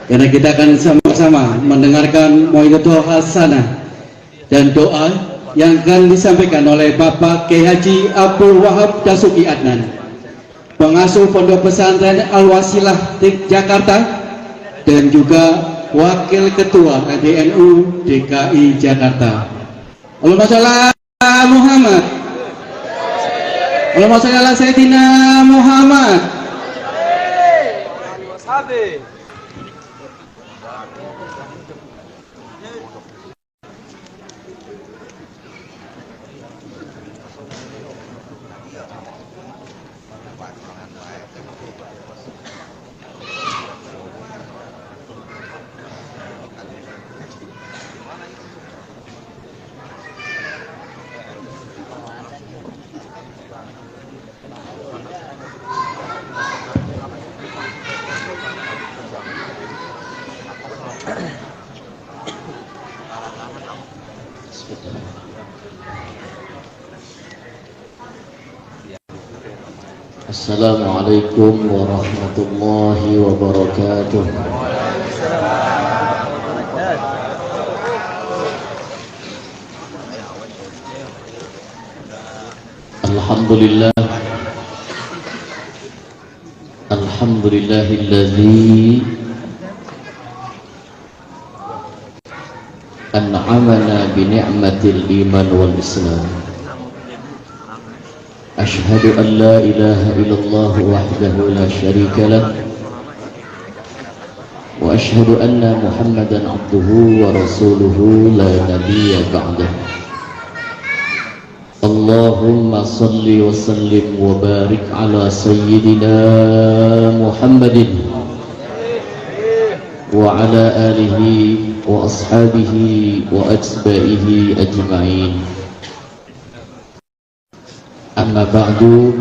karena kita akan sama-sama mendengarkan Mau'izatul Hasanah dan doa yang akan disampaikan oleh Bapak Kiai Haji Abdul Wahab Dasuki Adnan, pengasuh Pondok Pesantren Al-Wasilah Jakarta dan juga Wakil Ketua ADNU DKI Jakarta. Allahumma sholli ala Muhammad. Allahumma sholli ala Sayyidina Muhammad. Assalamualaikum warahmatullahi wabarakatuh. Alhamdulillah, alhamdulillahilladzi an'amana bi ni'matil iman wal islam. Ashhadu an la ilaha illallah wahdahu la syarika lah wa ashhadu anna Muhammadan abduhu wa rasuluhu la nabiyya ba'dah. Allahumma salli wa sallim wa barik ala sayyidina Muhammadin wa ala alihi wa ashabihi wa atba'ihi ajma'in. Amma ba'du,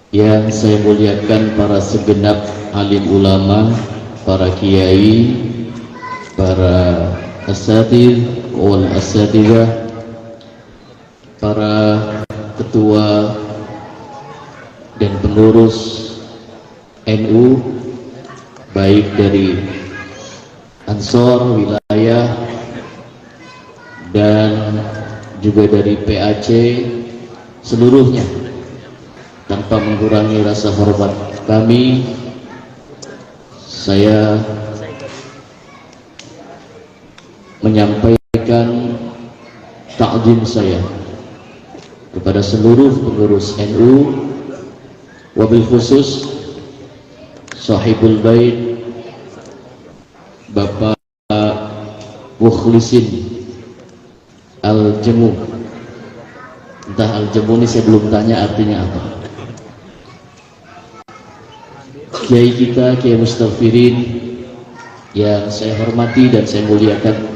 yang saya muliakan para segenap alim ulama, para kiai, para asatidz wal asatidzah, para ketua dan pengurus NU baik dari Ansor wilayah dan juga dari PAC seluruhnya, tanpa mengurangi rasa hormat kami, saya menyampaikan takzim saya kepada seluruh pengurus NU, wabil khusus sahibul bait Bapak Mukhlisin Al-Jemu. Entah Al-Jemu ini saya belum tanya artinya apa. Kiai kita, Kiai Mustafirin yang saya hormati dan saya muliakan,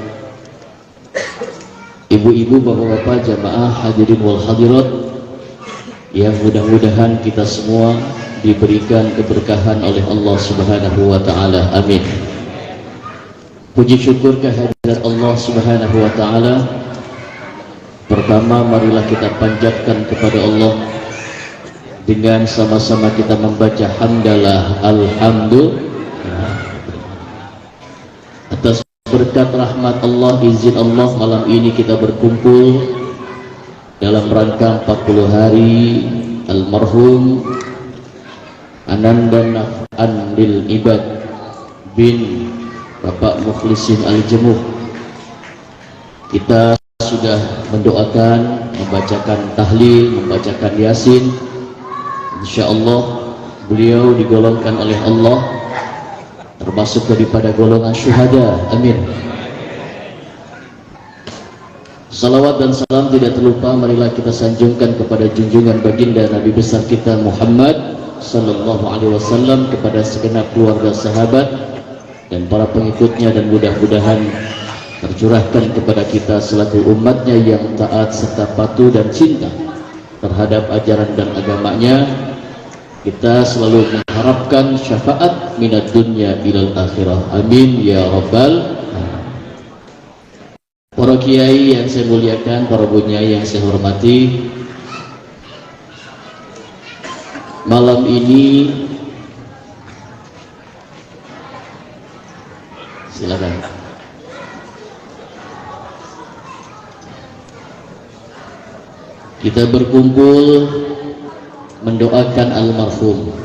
ibu-ibu, bapak-bapak, jamaah hadirin wal hadirat, yang mudah-mudahan kita semua diberikan keberkahan oleh Allah Subhanahu wa taala. Amin. Puji syukur kehadirat Allah Subhanahu wa taala. Pertama, marilah kita panjatkan kepada Allah dengan sama-sama kita membaca hamdalah alhamdulillah. Atas berkat rahmat Allah, izin Allah, malam ini kita berkumpul dalam rangka 40 hari almarhum Ananda Naf'an lil Ibad bin Bapak Mukhlisin Al-Jemu. Kita sudah mendoakan, membacakan tahlil, membacakan yasin. Insyaallah beliau digolongkan oleh Allah termasuk daripada golongan syuhada. Amin. Salawat dan salam tidak terlupa marilah kita sanjungkan kepada junjungan baginda Nabi besar kita Muhammad sallallahu alaihi wasallam, kepada segenap keluarga, sahabat dan para pengikutnya, dan mudah-mudahan tercurahkan kepada kita selaku umatnya yang taat serta patuh dan cinta terhadap ajaran dan agamanya. Kita selalu mengharapkan syafaat minad dunya ilal akhirah. Amin ya rabbal alamin. Para kiai yang saya muliakan, para bunyai yang saya hormati, malam ini Silakan. Kita berkumpul mendoakan almarhum.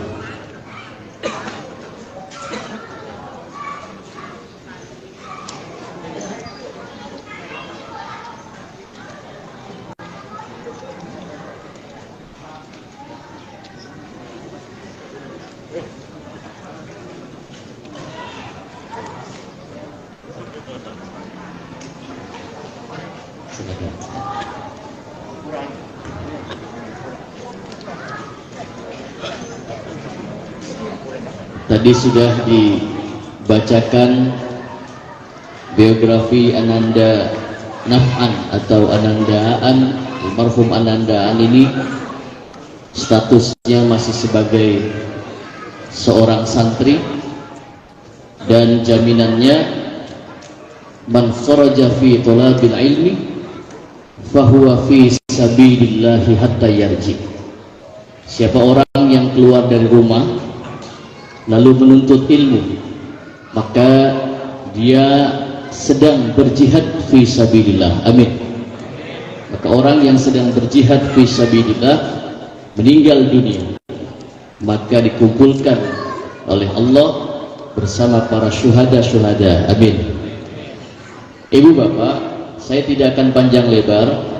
Tadi sudah dibacakan biografi Ananda Naf'an atau Anandaan. Almarhum Anandaan ini statusnya masih sebagai seorang santri, dan jaminannya man kharaja fi thalabil ilmi fahuwa fi sabilillahi hatta yarji. Siapa orang yang keluar dari rumah lalu menuntut ilmu, maka dia sedang berjihad fi sabilillah. Amin. Maka orang yang sedang berjihad fi sabilillah meninggal dunia, maka dikumpulkan oleh Allah bersama para syuhada-syuhada. Amin. Ibu bapak, saya tidak akan panjang lebar.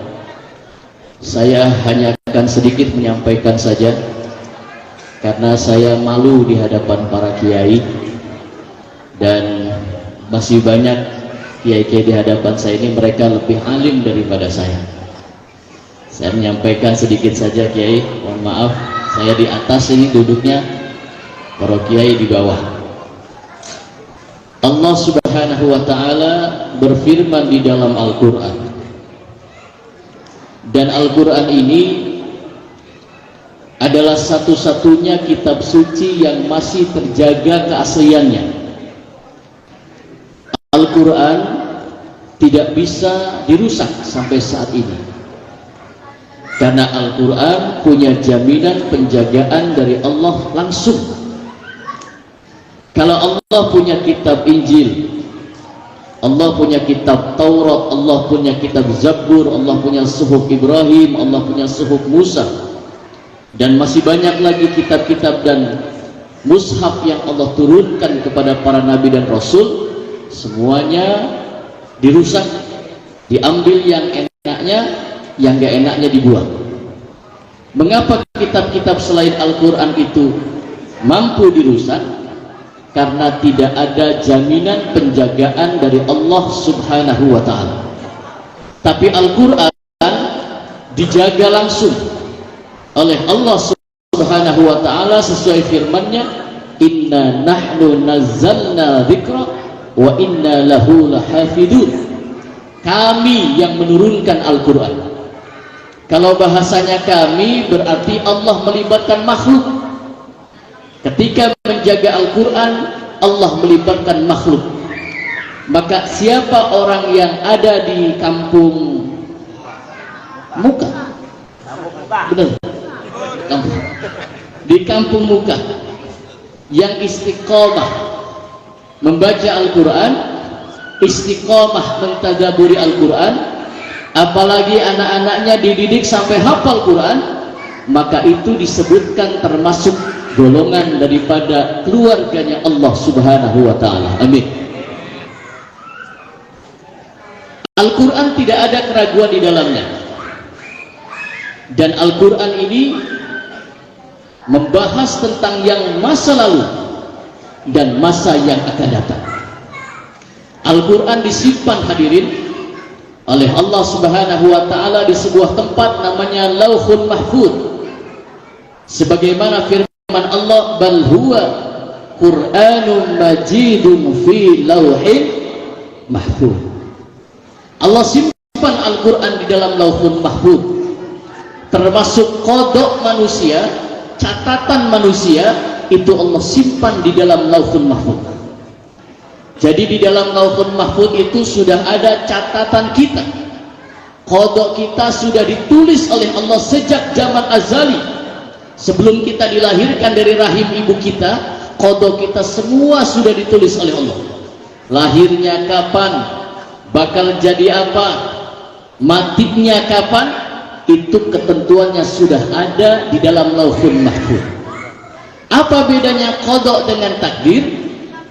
Saya hanya akan sedikit menyampaikan saja, karena saya malu di hadapan para kiai, dan masih banyak kiai-kiai di hadapan saya ini mereka lebih alim daripada saya. Saya menyampaikan sedikit saja kiai, mohon maaf, saya di atas ini duduknya, para kiai di bawah. Allah Subhanahu wa ta'ala berfirman di dalam Al-Quran, dan Al-Quran ini adalah satu-satunya kitab suci yang masih terjaga keasliannya. Al-Quran tidak bisa dirusak sampai saat ini, karena Al-Quran punya jaminan penjagaan dari Allah langsung. Kalau Allah punya kitab Injil, Allah punya kitab Taurat, Allah punya kitab Zabur, Allah punya suhuf Ibrahim, Allah punya suhuf Musa, dan masih banyak lagi kitab-kitab dan mushaf yang Allah turunkan kepada para nabi dan rasul, semuanya dirusak, diambil yang enaknya, yang gak enaknya dibuang. Mengapa kitab-kitab selain Al-Quran itu mampu dirusak? Karena tidak ada jaminan penjagaan dari Allah Subhanahu wa ta'ala. Tapi Al-Quran dijaga langsung oleh Allah Subhanahu wa ta'ala sesuai firman-Nya, inna nahnu nazzalna dzikra wa inna lahu lahafidun. Kami yang menurunkan Al-Quran. Kalau bahasanya kami, berarti Allah melibatkan makhluk. Ketika menjaga Al-Quran, Allah melibatkan makhluk. Maka siapa orang yang ada di kampung muka? Benar. Di kampung muka yang istiqomah membaca Al-Quran, istiqomah mentadaburi Al-Quran, apalagi anak-anaknya dididik sampai hafal Quran, maka itu disebutkan termasuk golongan daripada keluarganya Allah Subhanahu wa ta'ala. Amin. Al-Quran tidak ada keraguan di dalamnya, dan Al-Quran ini membahas tentang yang masa lalu dan masa yang akan datang. Al-Quran disimpan, hadirin, oleh Allah Subhanahu wa ta'ala di sebuah tempat namanya Lauhul Mahfuz, sebagaimana firman Allah, bal huwa Qur'anun majidun fi lauhin mahfuz. Allah simpan Al-Quran di dalam Lauhul Mahfuz, termasuk kodok manusia, catatan manusia, itu Allah simpan di dalam Lauhul Mahfuz. Jadi di dalam Lauhul Mahfuz itu sudah ada catatan kita, kodok kita sudah ditulis oleh Allah sejak zaman azali. Sebelum kita dilahirkan dari rahim ibu kita, kodok kita semua sudah ditulis oleh Allah. lahirnya kapan, bakal jadi apa, matinya kapan, itu ketentuannya sudah ada di dalam Lauhul Mahfuz. Apa bedanya qada dengan takdir?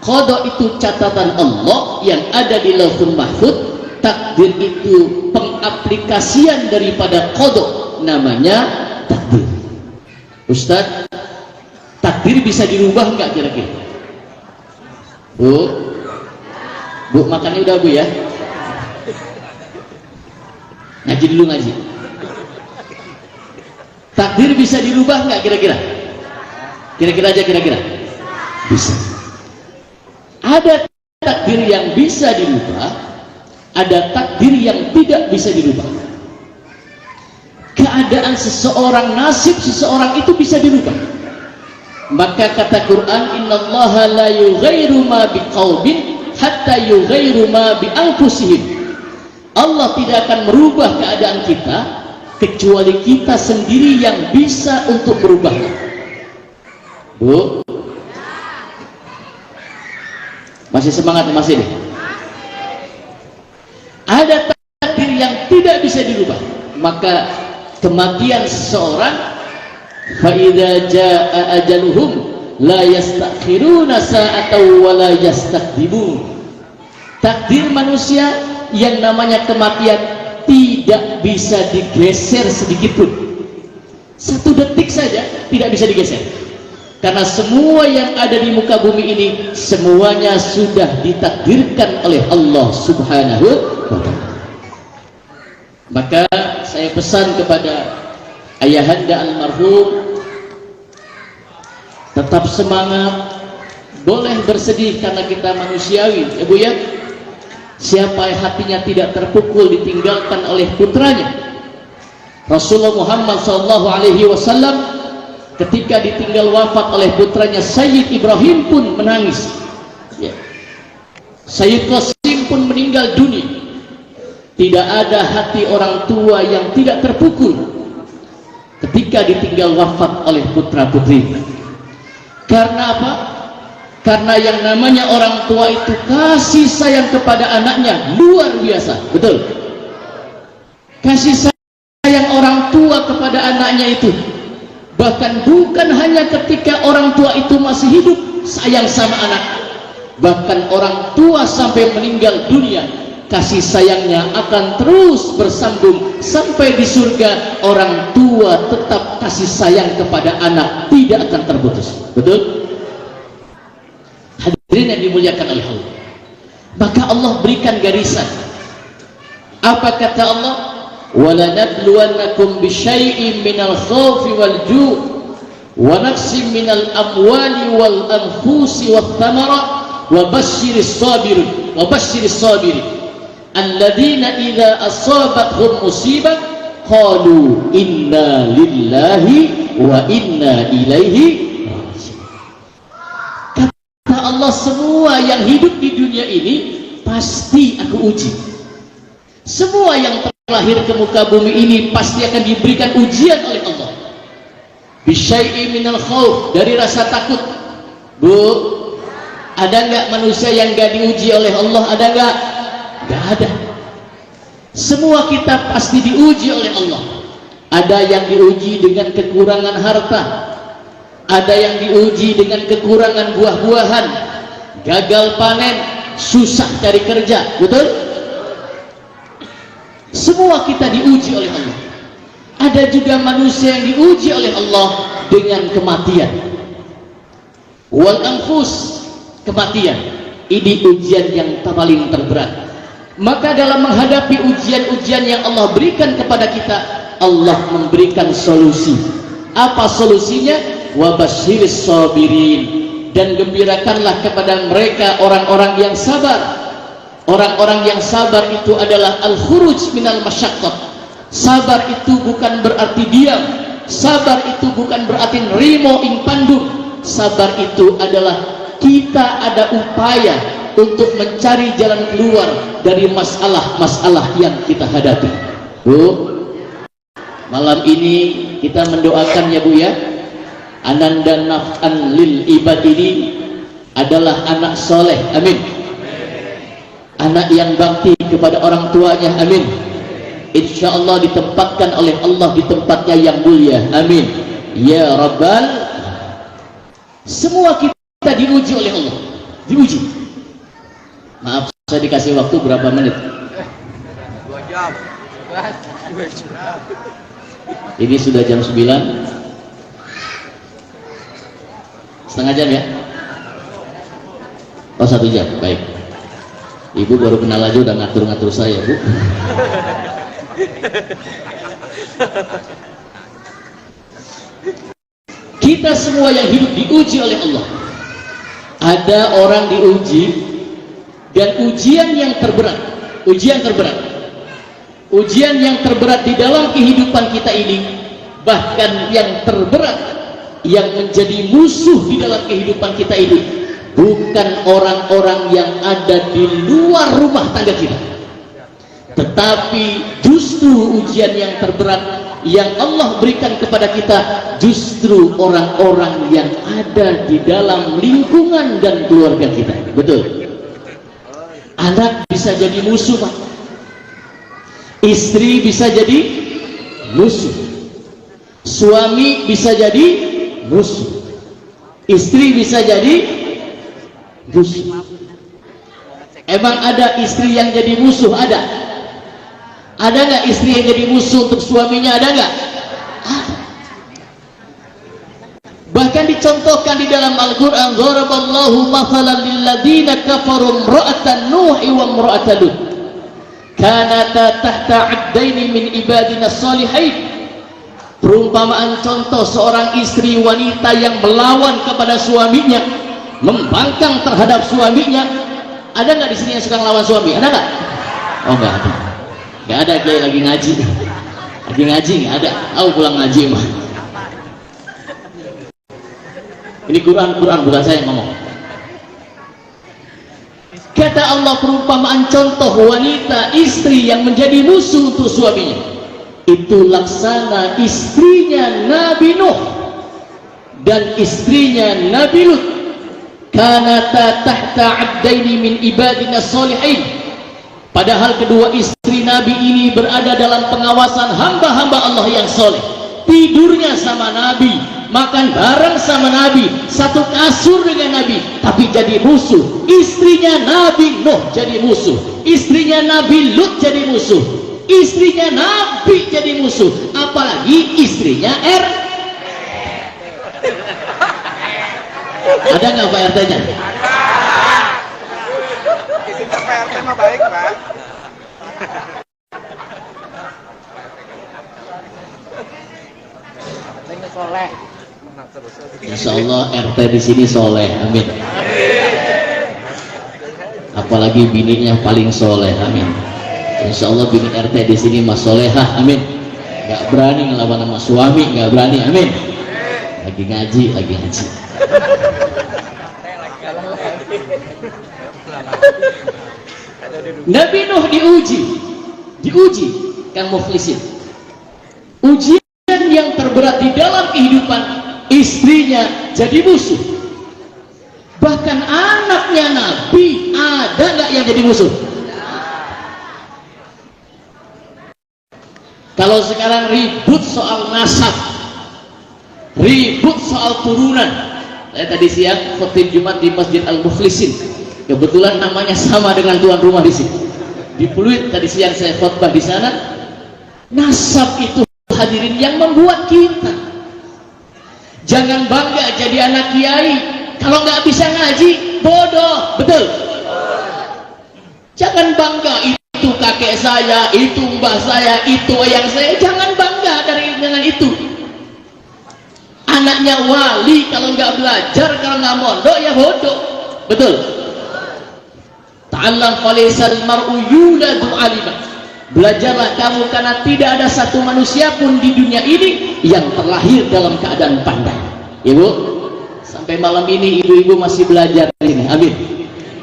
Qada itu catatan Allah yang ada di Lauhul Mahfuz. Takdir itu pengaplikasian daripada qada, namanya takdir. Ustaz, takdir bisa dirubah nggak kira-kira? Bu, makannya udah Bu ya? Ngaji dulu ngaji. Takdir bisa dirubah nggak kira-kira? Kira-kira aja kira-kira. Bisa. Ada takdir yang bisa dirubah, ada takdir yang tidak bisa dirubah. Keadaan seseorang, nasib seseorang itu bisa dirubah. Maka kata Quran, innallaha la yughayyiru ma biqaumin hatta yughayyiru ma bi anfusihim. Allah tidak akan merubah keadaan kita kecuali kita sendiri yang bisa untuk merubah. Bu, masih semangat? Masih deh. Ada takdir yang tidak bisa dirubah. Maka kematian seseorang, fa idza jaa ajaluhum la yastakhiruna sa'atan wa la yastaqdimun. Takdir manusia yang namanya kematian tidak bisa digeser sedikit pun. 1 detik saja tidak bisa digeser. Karena semua yang ada di muka bumi ini semuanya sudah ditakdirkan oleh Allah Subhanahu wa ta'ala. Maka saya pesan kepada ayahanda almarhum, tetap semangat, boleh bersedih karena kita manusiawi, ya Bu ya. Siapa yang hatinya tidak terpukul ditinggalkan oleh putranya? Rasulullah Muhammad SAW ketika ditinggal wafat oleh putranya Sayyid Ibrahim pun menangis, ya. Sayyid Qasim pun meninggal dunia. Tidak ada hati orang tua yang tidak terpukul ketika ditinggal wafat oleh putra putri. Karena apa? Karena yang namanya orang tua itu kasih sayang kepada anaknya luar biasa, betul? Kasih sayang orang tua kepada anaknya itu bahkan bukan hanya ketika orang tua itu masih hidup sayang sama anak, bahkan orang tua sampai meninggal dunia kasih sayangnya akan terus bersambung sampai di surga. Orang tua tetap kasih sayang kepada anak, tidak akan terputus, betul? Hadirin yang dimuliakan oleh Allah, maka Allah berikan garisan. Apa kata Allah? وَلَنَبْلُوَنَّكُمْ بِشَيْءٍ مِّنَ الْخَوْفِ وَالْجُوعِ وَنَقْصٍ مِّنَ الْأَمْوَالِ وَالْأَنفُسِ وَالثَّمَرَاتِ وَبَشِّرِ الصَّابِرِينَ الَّذِينَ إِذَا أَصَابَتْهُمْ مُصِيبَةٌ قَالُوا إِنَّا لِلَّهِ وَإِنَّا إِلَيْهِ رَاجِعُونَ. Kata Allah, semua yang hidup di dunia ini pasti aku uji. Semua yang terlahir ke muka bumi ini pasti akan diberikan ujian oleh Allah. Bisyai'i minal khauf, dari rasa takut. Bu, ada nggak manusia yang nggak diuji oleh Allah? Ada nggak? Nggak ada. Semua kita pasti diuji oleh Allah. Ada yang diuji dengan kekurangan harta, ada yang diuji dengan kekurangan buah-buahan, gagal panen, susah cari kerja, betul? Semua kita diuji oleh Allah. Ada juga manusia yang diuji oleh Allah dengan kematian. Wal anfus, kematian. Ini ujian yang paling terberat. Maka dalam menghadapi ujian-ujian yang Allah berikan kepada kita, Allah memberikan solusi. Apa solusinya? Wa basyiris sabirin, dan gembirakanlah kepada mereka orang-orang yang sabar. Orang-orang yang sabar itu adalah al-khuruj minal masyaqqat. Sabar itu bukan berarti diam. Sabar itu bukan berarti nrimo ing pandum. Sabar itu adalah kita ada upaya untuk mencari jalan keluar dari masalah-masalah yang kita hadapi. Bu, malam ini kita mendoakan ya Bu ya, Ananda naf'an lil ibad ini adalah anak soleh, amin. anak yang bakti kepada orang tuanya, amin. Insya Allah ditempatkan oleh Allah di tempatnya yang mulia, amin ya Rabbal. Semua kita diuji oleh Allah, diuji. Maaf, saya dikasih waktu berapa menit? 2 jam. Ini sudah jam 9, setengah jam ya? Oh 1 jam, baik. Ibu baru kenal aja udah ngatur-ngatur saya, Bu. Kita semua yang hidup diuji oleh Allah. Ada orang diuji, dan ujian yang terberat, ujian yang terberat di dalam kehidupan kita ini, bahkan yang terberat yang menjadi musuh di dalam kehidupan kita ini, bukan orang-orang yang ada di luar rumah tangga kita, tetapi justru ujian yang terberat yang Allah berikan kepada kita justru orang-orang yang ada di dalam lingkungan dan keluarga kita. Betul. Anak bisa jadi musuh, Pak. Istri bisa jadi musuh. Suami bisa jadi musuh. Istri bisa jadi musuh. Emang ada istri yang jadi musuh? Ada. Ada nggak istri yang jadi musuh untuk suaminya? Ada nggak? Ada. Bahkan dicontohkan di dalam Al-Quran, Dharaballahu mathalan lilladzina kafaru imra'atan Nuh wa imra'atan Lut kanata tahta 'abdaini min ibadina shalihain. Perumpamaan contoh seorang istri wanita yang melawan kepada suaminya, membangkang terhadap suaminya. Ada nggak di sini yang suka ngelawan suami? Ada nggak? Oh nggak ada. Nggak ada, kayak lagi ngaji. Lagi ngaji nggak ada. Aku pulang ngaji mah. Ini Quran bukan saya yang ngomong. Kata Allah, perumpamaan contoh wanita istri yang menjadi musuh untuk suaminya itu laksana istrinya Nabi Nuh dan istrinya Nabi Lut. Kanata tahta 'abdaini min ibadina shalihin. Padahal kedua istri Nabi ini berada dalam pengawasan hamba-hamba Allah yang soleh. Tidurnya sama Nabi, makan bareng sama Nabi, satu kasur dengan Nabi, tapi jadi musuh. Istrinya Nabi Nuh jadi musuh, istrinya Nabi Lut jadi musuh, istrinya Nabi jadi musuh, apalagi istrinya Ada nggak Pak RT-nya? Istilah Pak RT mah baik, Pak. Soleh. Insya Allah RT di sini soleh, amin. Apalagi bininya paling soleh, amin. Insya Allah bini RT di sini mas solehah, amin. Gak berani ngelawan sama suami, gak berani, amin. Lagi ngaji. Nabi Nuh diuji Kang Muflisin. Ujian yang terberat di dalam kehidupan, istrinya jadi musuh. Bahkan anaknya Nabi ada nggak yang jadi musuh? Kalau sekarang ribut soal nasab, ribut soal turunan. Saya tadi siang khotib Jumat di Masjid Al-Muflisin. Kebetulan namanya sama dengan tuan rumah di sini. Di Pluit tadi siang saya khotbah di sana. Nasab itu hadirin yang membuat kita jangan bangga jadi anak kiai kalau nggak bisa ngaji, bodoh, betul. Jangan bangga itu kakek saya, itu mbah saya, itu ayang saya, jangan bangga dengan itu. Anaknya wali kalau nggak belajar, kalau nggak mondok ya bodoh, betul. Ta'allam falaysal mar'u yuladu 'aliman. Belajarlah kamu karena tidak ada satu manusia pun di dunia ini yang terlahir dalam keadaan pandai. Ibu, sampai malam ini ibu-ibu masih belajar ini, amin.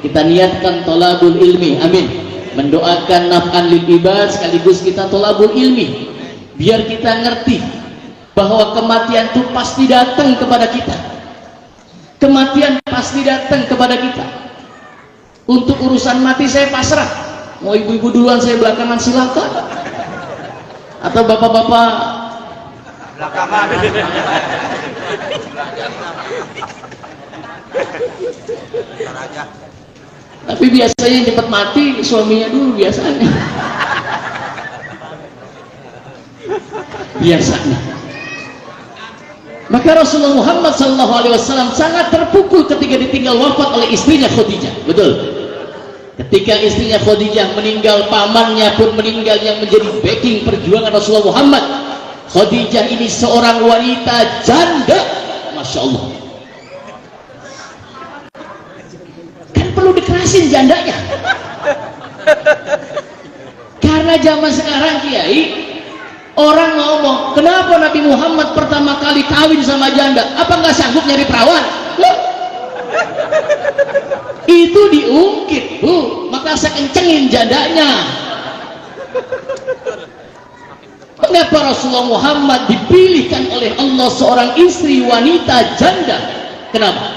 Kita niatkan tolabul ilmi, amin. Mendoakan naf'an lil ibad sekaligus kita tolabul ilmi. Biar kita ngerti bahwa kematian itu pasti datang kepada kita. Kematian pasti datang kepada kita. Untuk urusan mati saya pasrah. Mau ibu-ibu duluan, saya belakangan, silakan. Atau bapak-bapak Belakangan. tapi biasanya yang cepat mati suaminya dulu biasanya. Biasanya. Maka Rasulullah Muhammad SAW sangat terpukul ketika ditinggal wafat oleh istrinya Khadijah. Betul. Ketika istrinya Khadijah meninggal, pamannya pun meninggal yang menjadi backing perjuangan Rasulullah Muhammad. Khadijah ini seorang wanita janda, Masya Allah. Kan perlu dikerasin jandanya. Karena zaman sekarang Kiai, orang ngomong, kenapa Nabi Muhammad pertama kali kawin sama janda? Apa nggak sanggup nyari perawan? Loh, itu diungkit, Bu. Maka saya kencengin jandanya. Kenapa Rasulullah Muhammad dipilihkan oleh Allah seorang istri wanita janda? Kenapa?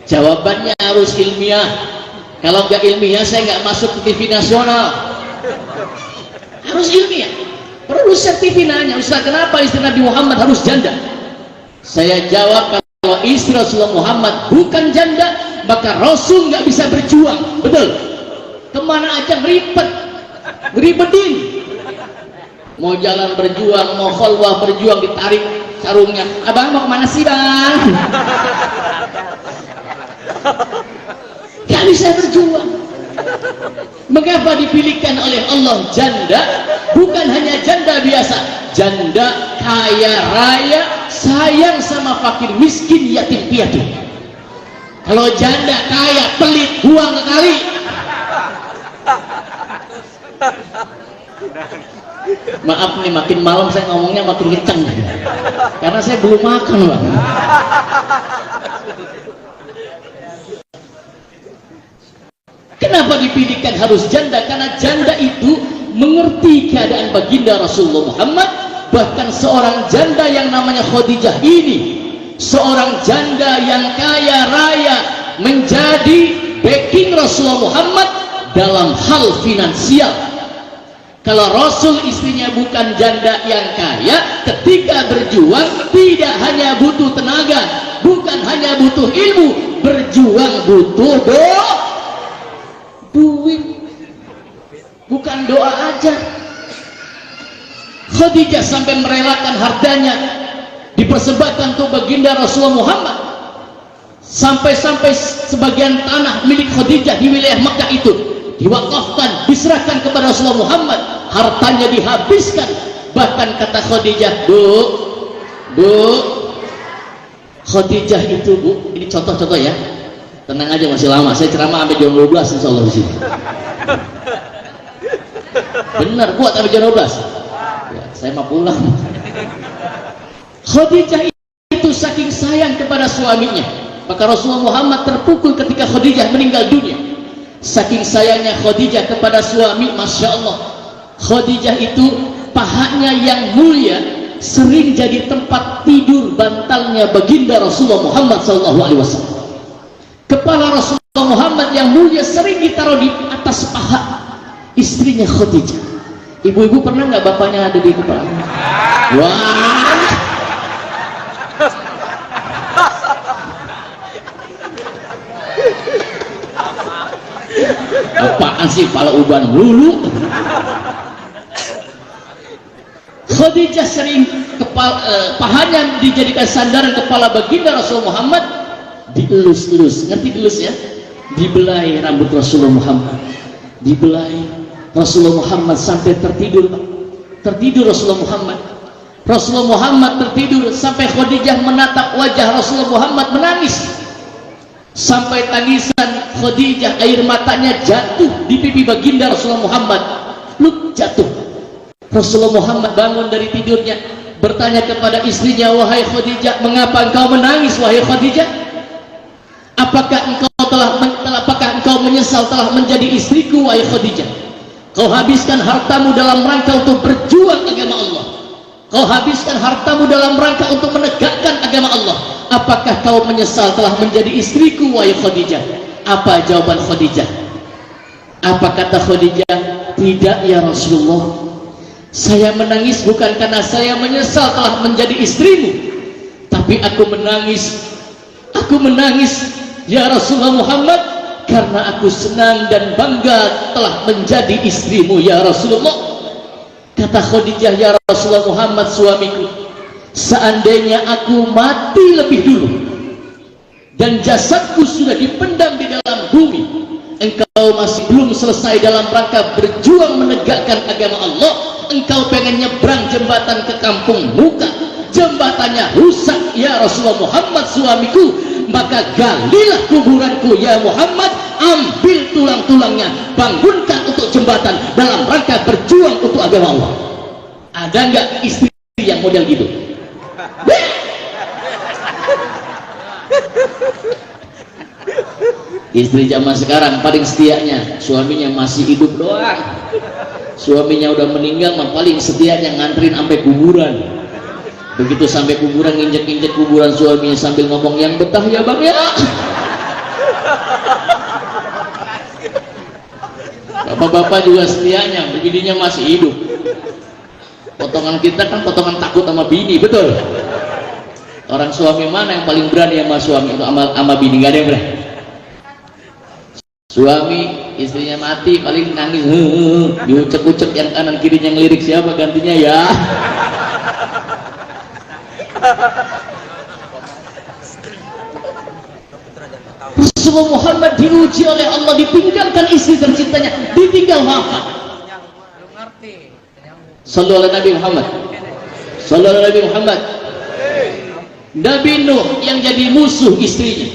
Jawabannya harus ilmiah. Kalau nggak ilmiah, saya nggak masuk ke TV nasional. Harus ilmiah. Perlu sertifikatnya. Ustaz, kenapa istri Nabi Muhammad harus janda? Saya jawab, kalau istri Rasulullah Muhammad bukan janda, maka Rasul nggak bisa berjuang. Betul? Kemana aja ngeribetin. Mau jalan berjuang, mau khalwah berjuang, ditarik sarungnya. Abang mau kemana sih, Bang? Gak bisa berjuang. Mengapa dipilihkan oleh Allah janda? Bukan hanya janda biasa, janda kaya raya, sayang sama fakir miskin, yatim piatu. Kalau janda kaya pelit, buang ke kali. Maaf nih, makin malam saya ngomongnya makin kenceng karena saya belum makan, Bang. Kenapa dipilihkan harus janda? Karena janda itu mengerti keadaan baginda Rasulullah Muhammad. Bahkan seorang janda yang namanya Khadijah ini, seorang janda yang kaya raya, menjadi backing Rasulullah Muhammad dalam hal finansial. Kalau Rasul istrinya bukan janda yang kaya, ketika berjuang tidak hanya butuh tenaga, bukan hanya butuh ilmu, berjuang butuh duit, bukan doa aja. Khadijah sampai merelakan hartanya dipersembahkan untuk baginda Rasulullah Muhammad. Sampai-sampai sebagian tanah milik Khadijah di wilayah Makkah itu diwakafkan, diserahkan kepada Rasulullah Muhammad, hartanya dihabiskan. Bahkan kata Khadijah, Bu, Khadijah itu, Bu, ini contoh-contoh ya, tenang aja masih lama, saya ceramah sampai jam 12 insya Allah di sini. Benar, kuat sampai jam 12 ya, saya mau pulang. Khadijah itu saking sayang kepada suaminya, maka Rasulullah Muhammad terpukul ketika Khadijah meninggal dunia. Saking sayangnya Khadijah kepada suami, Masya Allah, Khadijah itu pahanya yang mulia sering jadi tempat tidur bantalnya baginda Rasulullah Muhammad SAW. Kepala Rasulullah Muhammad yang mulia sering ditaruh di atas paha istrinya Khadijah. Ibu-ibu pernah nggak bapaknya ada di kepala? Wah, apaan sih kepala uban lulu? Khadijah sering pahanya dijadikan sandaran kepala baginda Rasulullah Muhammad, dielus-elus, ngerti elus ya? Dibelai rambut Rasulullah Muhammad, dibelai Rasulullah Muhammad sampai tertidur Rasulullah Muhammad. Rasulullah Muhammad tertidur sampai Khadijah menatap wajah Rasulullah Muhammad menangis. Sampai tangisan Khadijah, air matanya jatuh di pipi baginda Rasulullah Muhammad. Luk jatuh. Rasulullah Muhammad bangun dari tidurnya, bertanya kepada istrinya, wahai Khadijah, mengapa engkau menangis wahai Khadijah? Apakah engkau menyesal telah menjadi istriku wahai Khadijah? Kau habiskan hartamu dalam rangka untuk berjuang agama Allah. Kau habiskan hartamu dalam rangka untuk menegakkan agama Allah. Apakah kau menyesal telah menjadi istriku wahai Khadijah? Apa jawaban Khadijah? Apa kata Khadijah? Tidak ya Rasulullah, saya menangis bukan karena saya menyesal telah menjadi istrimu, tapi aku menangis ya Rasulullah Muhammad karena aku senang dan bangga telah menjadi istrimu ya Rasulullah. Kata Khadijah, ya Rasulullah Muhammad suamiku, seandainya aku mati lebih dulu dan jasadku sudah dipendam di dalam bumi, engkau masih belum selesai dalam rangka berjuang menegakkan agama Allah, engkau pengen nyebrang jembatan ke kampung muka, jembatannya rusak ya Rasulullah Muhammad suamiku, maka galilah kuburanku ya Muhammad, ambil tulang-tulangnya, bangunkan untuk jembatan dalam rangka berjuang untuk agama Allah. Ada nggak istri yang model gitu? Istri zaman sekarang paling setianya suaminya masih hidup doang, suaminya udah meninggal mah paling setianya nganterin sampai kuburan. Begitu sampai kuburan, injek-injek kuburan suaminya sambil ngomong, yang betah ya bang ya. Bapak-bapak juga setianya begininya masih hidup. Potongan kita kan potongan takut sama bini, betul. Orang suami mana yang paling berani sama suami itu sama bini? Gak ada yang berani. Suami istrinya mati paling nangis, diucek-ucek yang kanan kirinya ngelirik, siapa gantinya ya. Rasulullah Muhammad diuji oleh Allah, ditinggalkan istri tercintanya, ditinggal wafat. Sallallahu alaihi Nabi Muhammad, sallallahu alaihi Nabi Muhammad. Nabi Nuh yang jadi musuh istrinya,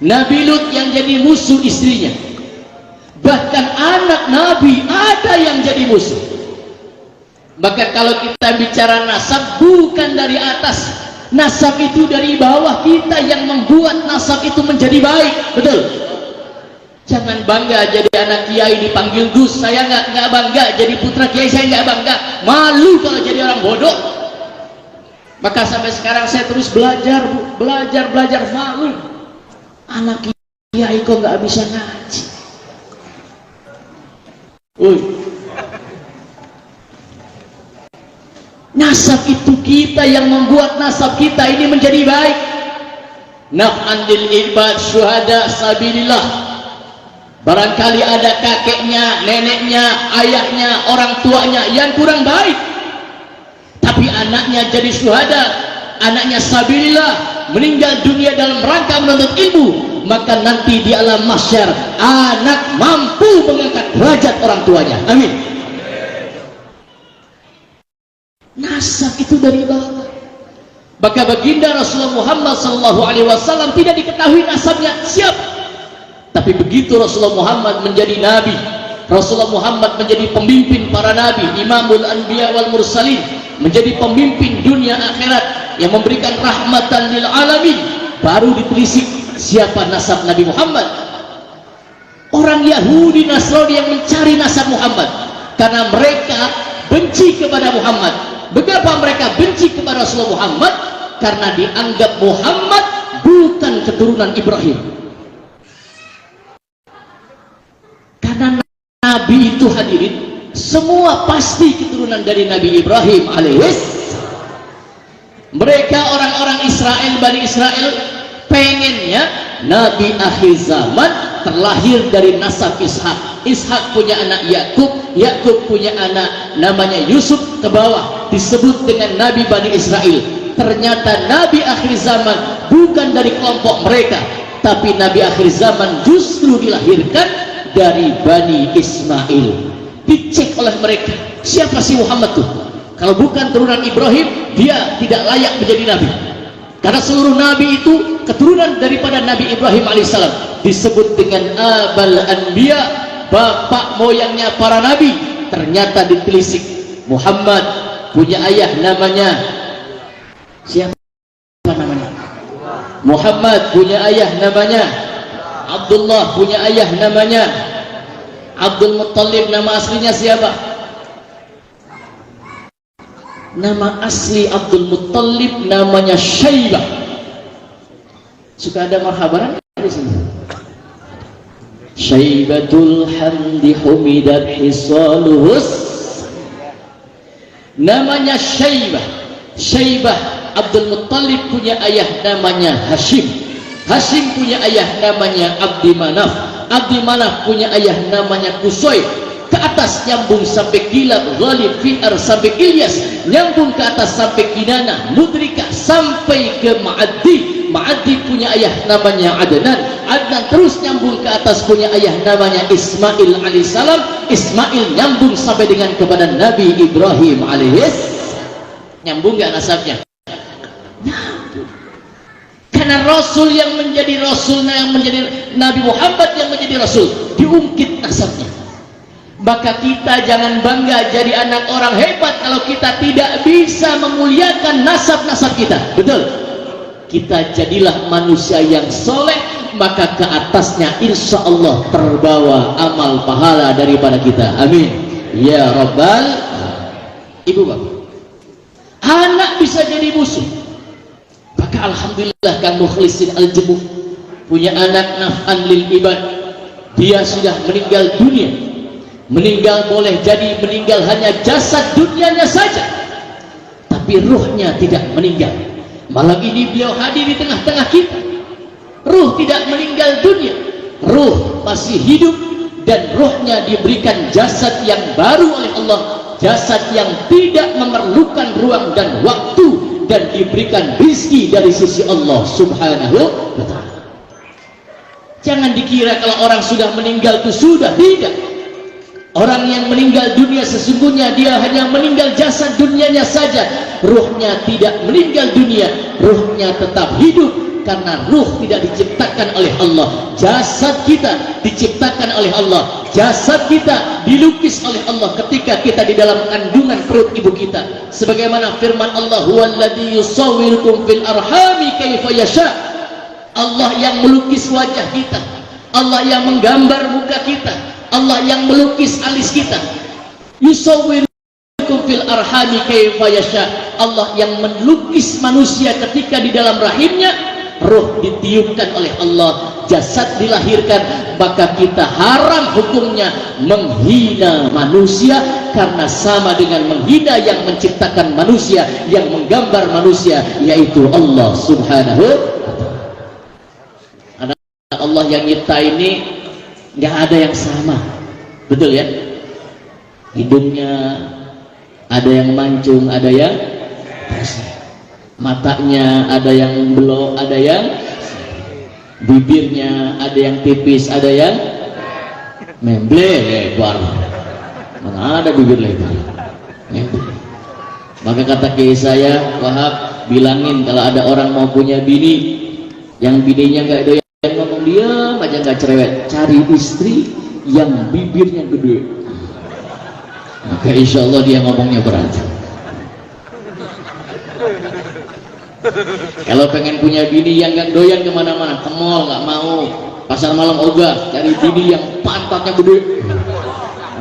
Nabi Lut yang jadi musuh istrinya, bahkan anak Nabi ada yang jadi musuh. Maka kalau kita bicara nasab, bukan dari atas, nasab itu dari bawah, kita yang membuat nasab itu menjadi baik, betul. Jangan bangga jadi anak kiai dipanggil Gus, saya nggak bangga jadi putra kiai, saya nggak bangga, malu kalau jadi orang bodoh. Maka sampai sekarang saya terus belajar, malu. Anak kiai kok nggak bisa ngaji. Nasab itu kita yang membuat nasab kita ini menjadi baik. Naf'an lil ibad syuhada sabilillah. Barangkali ada kakeknya, neneknya, ayahnya, orang tuanya yang kurang baik, tapi anaknya jadi syuhada, anaknya sabilillah, meninggal dunia dalam rangka menuntut ilmu, maka nanti di alam mahsyar anak mampu mengangkat derajat orang tuanya. Amin. Nasab itu dari bawah. Maka baginda Rasulullah Muhammad SAW tidak diketahui nasabnya siapa. Tapi begitu Rasulullah Muhammad menjadi nabi, Rasulullah Muhammad menjadi pemimpin para nabi, imamul anbiya wal mursalin, menjadi pemimpin dunia akhirat yang memberikan rahmatan lil alamin, baru ditelisik siapa nasab Nabi Muhammad. Orang Yahudi Nasrani yang mencari nasab Muhammad karena mereka benci kepada Muhammad. Mengapa mereka benci kepada Rasulullah Muhammad? Karena dianggap Muhammad bukan keturunan Ibrahim. Karena Nabi itu hadirin semua pasti keturunan dari Nabi Ibrahim alaihissalam. Mereka orang-orang Israel, Bani Israel, pengennya Nabi akhir zaman terlahir dari nasab Ishak. Ishak punya anak Yakub, Yakub punya anak namanya Yusuf, ke bawah disebut dengan Nabi Bani Israel. Ternyata Nabi akhir zaman bukan dari kelompok mereka, tapi Nabi akhir zaman justru dilahirkan dari Bani Ismail. Dicek oleh mereka, siapa sih Muhammad tuh? Kalau bukan turunan Ibrahim, dia tidak layak menjadi nabi. Karena seluruh nabi itu keturunan daripada Nabi Ibrahim alaihissalam. Disebut dengan Abal Anbiya, bapak moyangnya para nabi. Ternyata ditelisik, Muhammad punya ayah namanya siapa namanya? Muhammad punya ayah namanya Abdullah, punya ayah namanya Abdul Muttalib. Nama aslinya siapa? Nama asli Abdul Muttalib namanya Syaibah. Suka ada marhaban di sini. Syaibatul hamdi humidat hisaluhus. Namanya Syaibah. Syaibah Abdul Muttalib punya ayah namanya Hashim. Hashim punya ayah namanya Abdi Manaf. Abdi Manaf punya ayah namanya Qusay. Ke atas nyambung sampai Kilab, Ghalib, Fi'ar sampai Ilyas, nyambung ke atas sampai Kinanah, Mudrikah sampai ke Ma'addi. Ma'addi punya ayah namanya Adnan. Adnan terus nyambung ke atas punya ayah namanya Ismail alaihissalam. Ismail nyambung sampai dengan kepada Nabi Ibrahim alaihis. Nyambung gak nasabnya? Nyambung. Karena Rasul yang menjadi Rasul, yang menjadi Nabi Muhammad yang menjadi Rasul, diungkit nasabnya. Maka kita jangan bangga jadi anak orang hebat kalau kita tidak bisa memuliakan nasab-nasab kita. Betul? Kita jadilah manusia yang soleh, maka ke atasnya insya Allah terbawa amal pahala daripada kita. Amin ya Rabbal. Ibu bapak, anak bisa jadi musuh. Maka alhamdulillah Kang Mukhlisin Al-Jemuk punya anak naf'an lil ibad. Dia sudah meninggal dunia. Meninggal boleh jadi meninggal hanya jasad dunianya saja, tapi ruhnya tidak meninggal. Malam ini beliau hadir di tengah-tengah kita. Ruh tidak meninggal dunia, ruh masih hidup, dan ruhnya diberikan jasad yang baru oleh Allah, jasad yang tidak memerlukan ruang dan waktu, dan diberikan rizki dari sisi Allah subhanahu wa ta'ala. Jangan dikira kalau orang sudah meninggal itu sudah, tidak. Orang yang meninggal dunia sesungguhnya dia hanya meninggal jasad dunianya saja, ruhnya tidak meninggal dunia, ruhnya tetap hidup. Karena ruh tidak diciptakan oleh Allah, jasad kita diciptakan oleh Allah, jasad kita dilukis oleh Allah ketika kita di dalam kandungan perut ibu kita. Sebagaimana firman Allah, huwallazi yusawwirukum fil arhami kaifa yasha. Allah yang melukis wajah kita, Allah yang menggambar muka kita, Allah yang melukis alis kita. Yusawwirukum fil arhami kaifa yasha. Allah yang melukis manusia ketika di dalam rahimnya, ruh ditiupkan oleh Allah, jasad dilahirkan. Maka kita haram hukumnya menghina manusia, karena sama dengan menghina yang menciptakan manusia, yang menggambar manusia, yaitu Allah subhanahu wa ta'ala. Allah yang nyipta ini nggak ada yang sama, betul ya? Hidungnya ada yang mancung, ada yang matanya ada yang belok, ada yang bibirnya ada yang tipis, ada yang memble lebar. Mana ada bibir lebar? Maka kata kiai saya Wahab, bilangin kalau ada orang mau punya bini yang bininya nggak doyan ngomong, diam aja nggak cerewet, cari istri yang bibirnya gede, maka insya Allah dia ngomongnya berat. Kalau pengen punya bini yang nggak doyan kemana-mana, ke mall nggak mau, pasar malam ogah, cari bini yang pantatnya gede,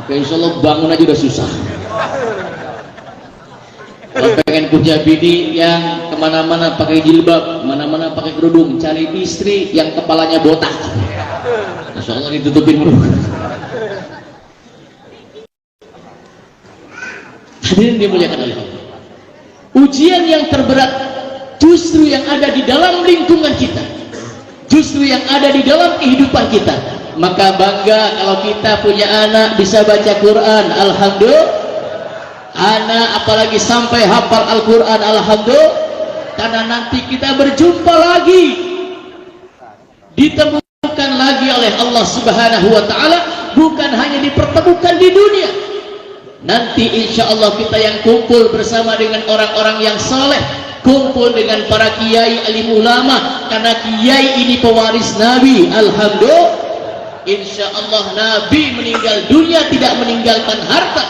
maka insya Allah bangun aja udah susah. Kalau pengen punya bini yang kemana-mana pakai jilbab, kemana-mana pakai kerudung, cari istri yang kepalanya botak, insya Allah ditutupin mulu. Hadirin dimuliakan oleh Allah, ujian yang terberat justru yang ada di dalam lingkungan kita, justru yang ada di dalam kehidupan kita. Maka bangga kalau kita punya anak bisa baca Quran, alhamdulillah. Anak apalagi sampai hafal Al-Quran, alhamdulillah. Karena nanti kita berjumpa lagi, ditemukan lagi oleh Allah subhanahu wa ta'ala, bukan hanya dipertemukan di dunia. Nanti insya Allah kita yang kumpul bersama dengan orang-orang yang saleh, kumpul dengan para kiai alim ulama, karena kiai ini pewaris Nabi. Alhamdulillah, insya Allah Nabi meninggal dunia tidak meninggalkan harta,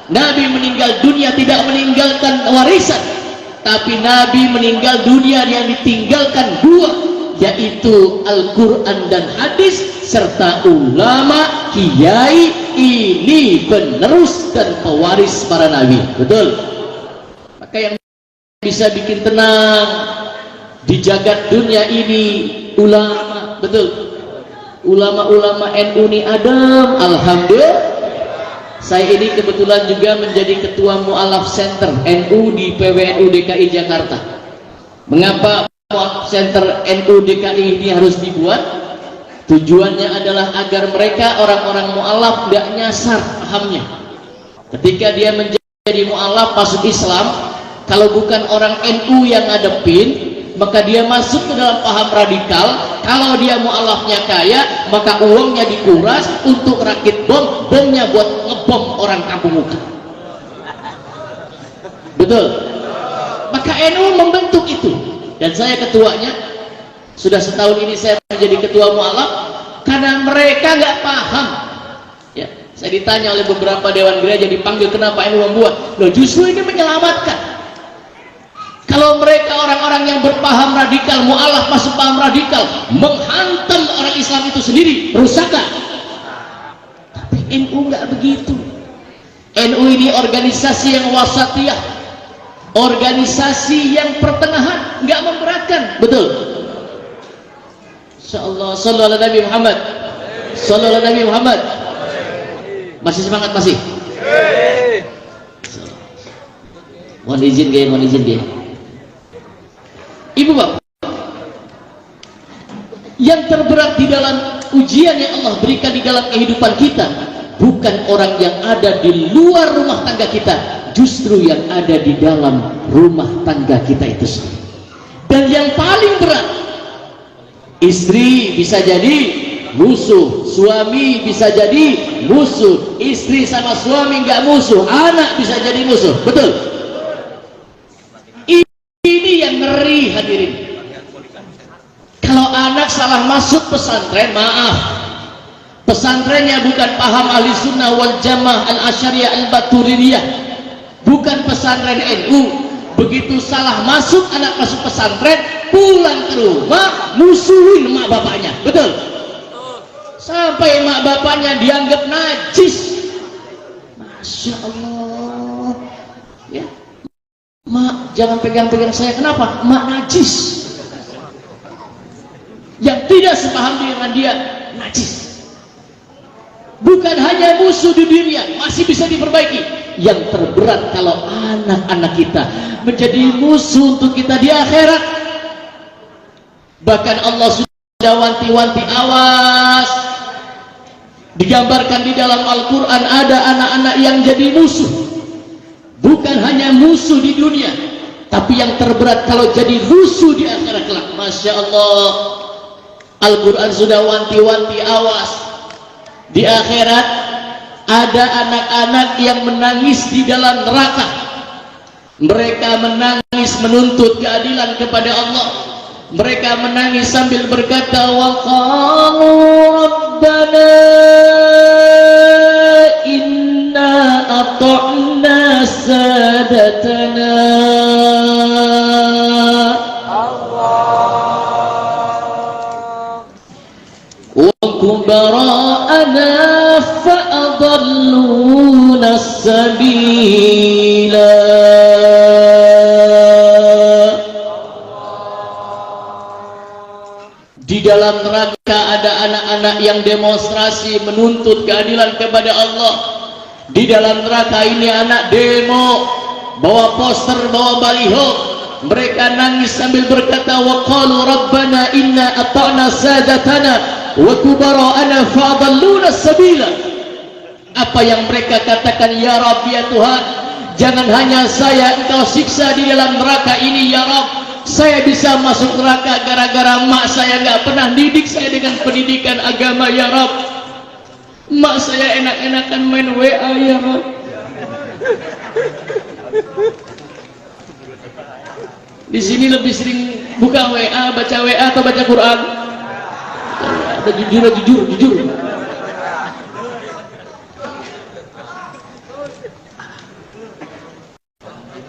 Nabi meninggal dunia tidak meninggalkan warisan, tapi Nabi meninggal dunia yang ditinggalkan dua, yaitu Al-Quran dan hadis, serta ulama kiai. Ini penerus dan pewaris para nabi, betul. Maka yang bisa bikin tenang di jagat dunia ini ulama, betul. ulama-ulama NU ini adem, alhamdulillah. Saya ini kebetulan juga menjadi ketua mu'alaf center NU di PWNU DKI Jakarta. Mengapa mu'alaf center NU DKI ini harus dibuat? Tujuannya adalah agar mereka orang-orang mu'alaf nggak nyasar pahamnya. Ketika dia menjadi mu'alaf masuk Islam, kalau bukan orang NU yang ngadepin, maka dia masuk ke dalam paham radikal. Kalau dia mu'alafnya kaya, maka uangnya dikuras untuk rakit bom, bomnya buat ngebom orang kampung muka. Betul? Maka NU membentuk itu, dan saya ketuanya. Sudah setahun ini saya menjadi ketua mu'alaf karena mereka nggak paham. Ya, saya ditanya oleh beberapa dewan gereja, dipanggil kenapa NU membuat. Loh, justru ini menyelamatkan. Kalau mereka orang-orang yang berpaham radikal, mu'alaf masuk paham radikal, menghantam orang Islam itu sendiri, rusakan. Tapi NU nggak begitu. NU ini organisasi yang wasatiyah, organisasi yang pertengahan, nggak memberatkan. Betul? Insyaallah. Sallallahu alaihi Nabi Muhammad. Sallallahu alaihi Nabi Muhammad. Masih semangat masih? Mohon izin dia, mohon izin dia. Ibu bapak, yang terberat di dalam ujian yang Allah berikan di dalam kehidupan kita bukan orang yang ada di luar rumah tangga kita, justru yang ada di dalam rumah tangga kita itu sendiri. Dan yang paling berat, istri bisa jadi musuh, suami bisa jadi musuh, istri sama suami nggak musuh, anak bisa jadi musuh. Betul? Ini yang ngeri hadirin. Kalau anak salah masuk pesantren, maaf, pesantrennya bukan paham ahli sunnah wal jamaah al-asyariyah al-batuririyah, bukan pesantren NU. Begitu salah masuk, anak masuk pesantren, pulang ke rumah musuhin mak bapaknya. Betul? Sampai mak bapaknya dianggap najis. Masya Allah. Ya, mak jangan pegang-pegang saya. Kenapa? Mak najis. Yang tidak sepaham dengan dia najis. Bukan hanya musuh di dunia, masih bisa diperbaiki. Yang terberat kalau anak-anak kita menjadi musuh untuk kita di akhirat. Bahkan Allah sudah wanti-wanti, awas. Digambarkan di dalam Al-Quran ada anak-anak yang jadi musuh. Bukan hanya musuh di dunia, tapi yang terberat kalau jadi musuh di akhirat kelak. Masya Allah, Al-Quran sudah wanti-wanti, awas. Di akhirat ada anak-anak yang menangis di dalam neraka. Mereka menangis menuntut keadilan kepada Allah. Mereka menangis sambil berkata, wa qalu rabbana inna ata'na sadatana wa kubara'ana fa'adalluna as-sabila. Di dalam neraka ada anak-anak yang demonstrasi menuntut keadilan kepada Allah. Di dalam neraka ini anak demo, bawa poster, bawa baliho. Mereka nangis sambil berkata, wa qalu rabbana inna ata'na sadatana wa kubara'ana fa'adalluna sabila. Apa yang mereka katakan, ya Rabb, ya Tuhan, jangan hanya saya engkau siksa di dalam neraka ini, ya Rabb. Saya bisa masuk neraka gara-gara mak saya nggak pernah didik saya dengan pendidikan agama, ya Rabb. Mak saya enak-enakan main WA, ya Rabb. Di sini lebih sering buka WA, baca WA atau baca Quran? Jujur.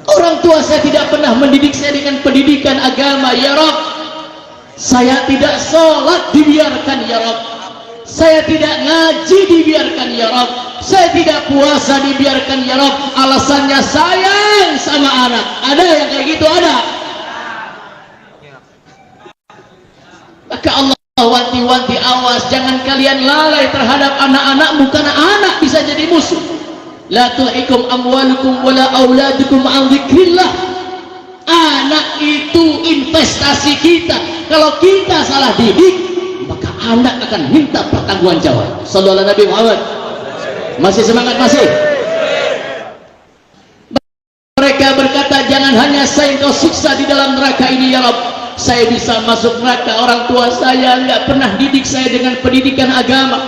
Orang tua saya tidak pernah mendidik saya dengan pendidikan agama, ya Rabb. Saya tidak sholat, dibiarkan, ya Rabb. Saya tidak ngaji, dibiarkan, ya Rabb. Saya tidak puasa, dibiarkan, ya Rabb. Alasannya sayang sama anak. Ada yang kayak gitu? Ada. Maka Allah wanti-wanti, awas, jangan kalian lalai terhadap anak-anakmu, karena anak bisa jadi musuh. La tulhikum amwalukum wala auladukum an dzikrillah. Anak itu investasi kita. Kalau kita salah didik, maka anak akan minta pertanggungan jawab. Sallallahu alaihi Nabi Muhammad. Masih semangat masih? Mereka berkata, jangan hanya saya engkau siksa di dalam neraka ini ya Rabb, saya bisa masuk neraka. Orang tua saya enggak pernah didik saya dengan pendidikan agama,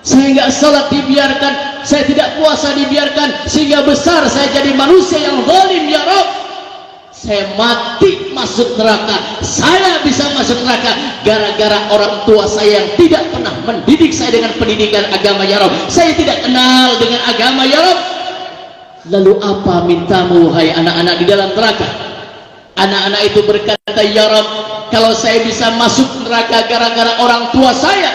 saya enggak salat dibiarkan, saya tidak puasa dibiarkan, sehingga besar saya jadi manusia yang zalim ya Rabb. Saya mati masuk neraka. Saya bisa masuk neraka gara-gara orang tua saya yang tidak pernah mendidik saya dengan pendidikan agama ya Rabb. Saya tidak kenal dengan agama ya Rabb. Lalu apa mintamu hai anak-anak di dalam neraka? Anak-anak itu berkata, ya Rabb, kalau saya bisa masuk neraka gara-gara orang tua saya,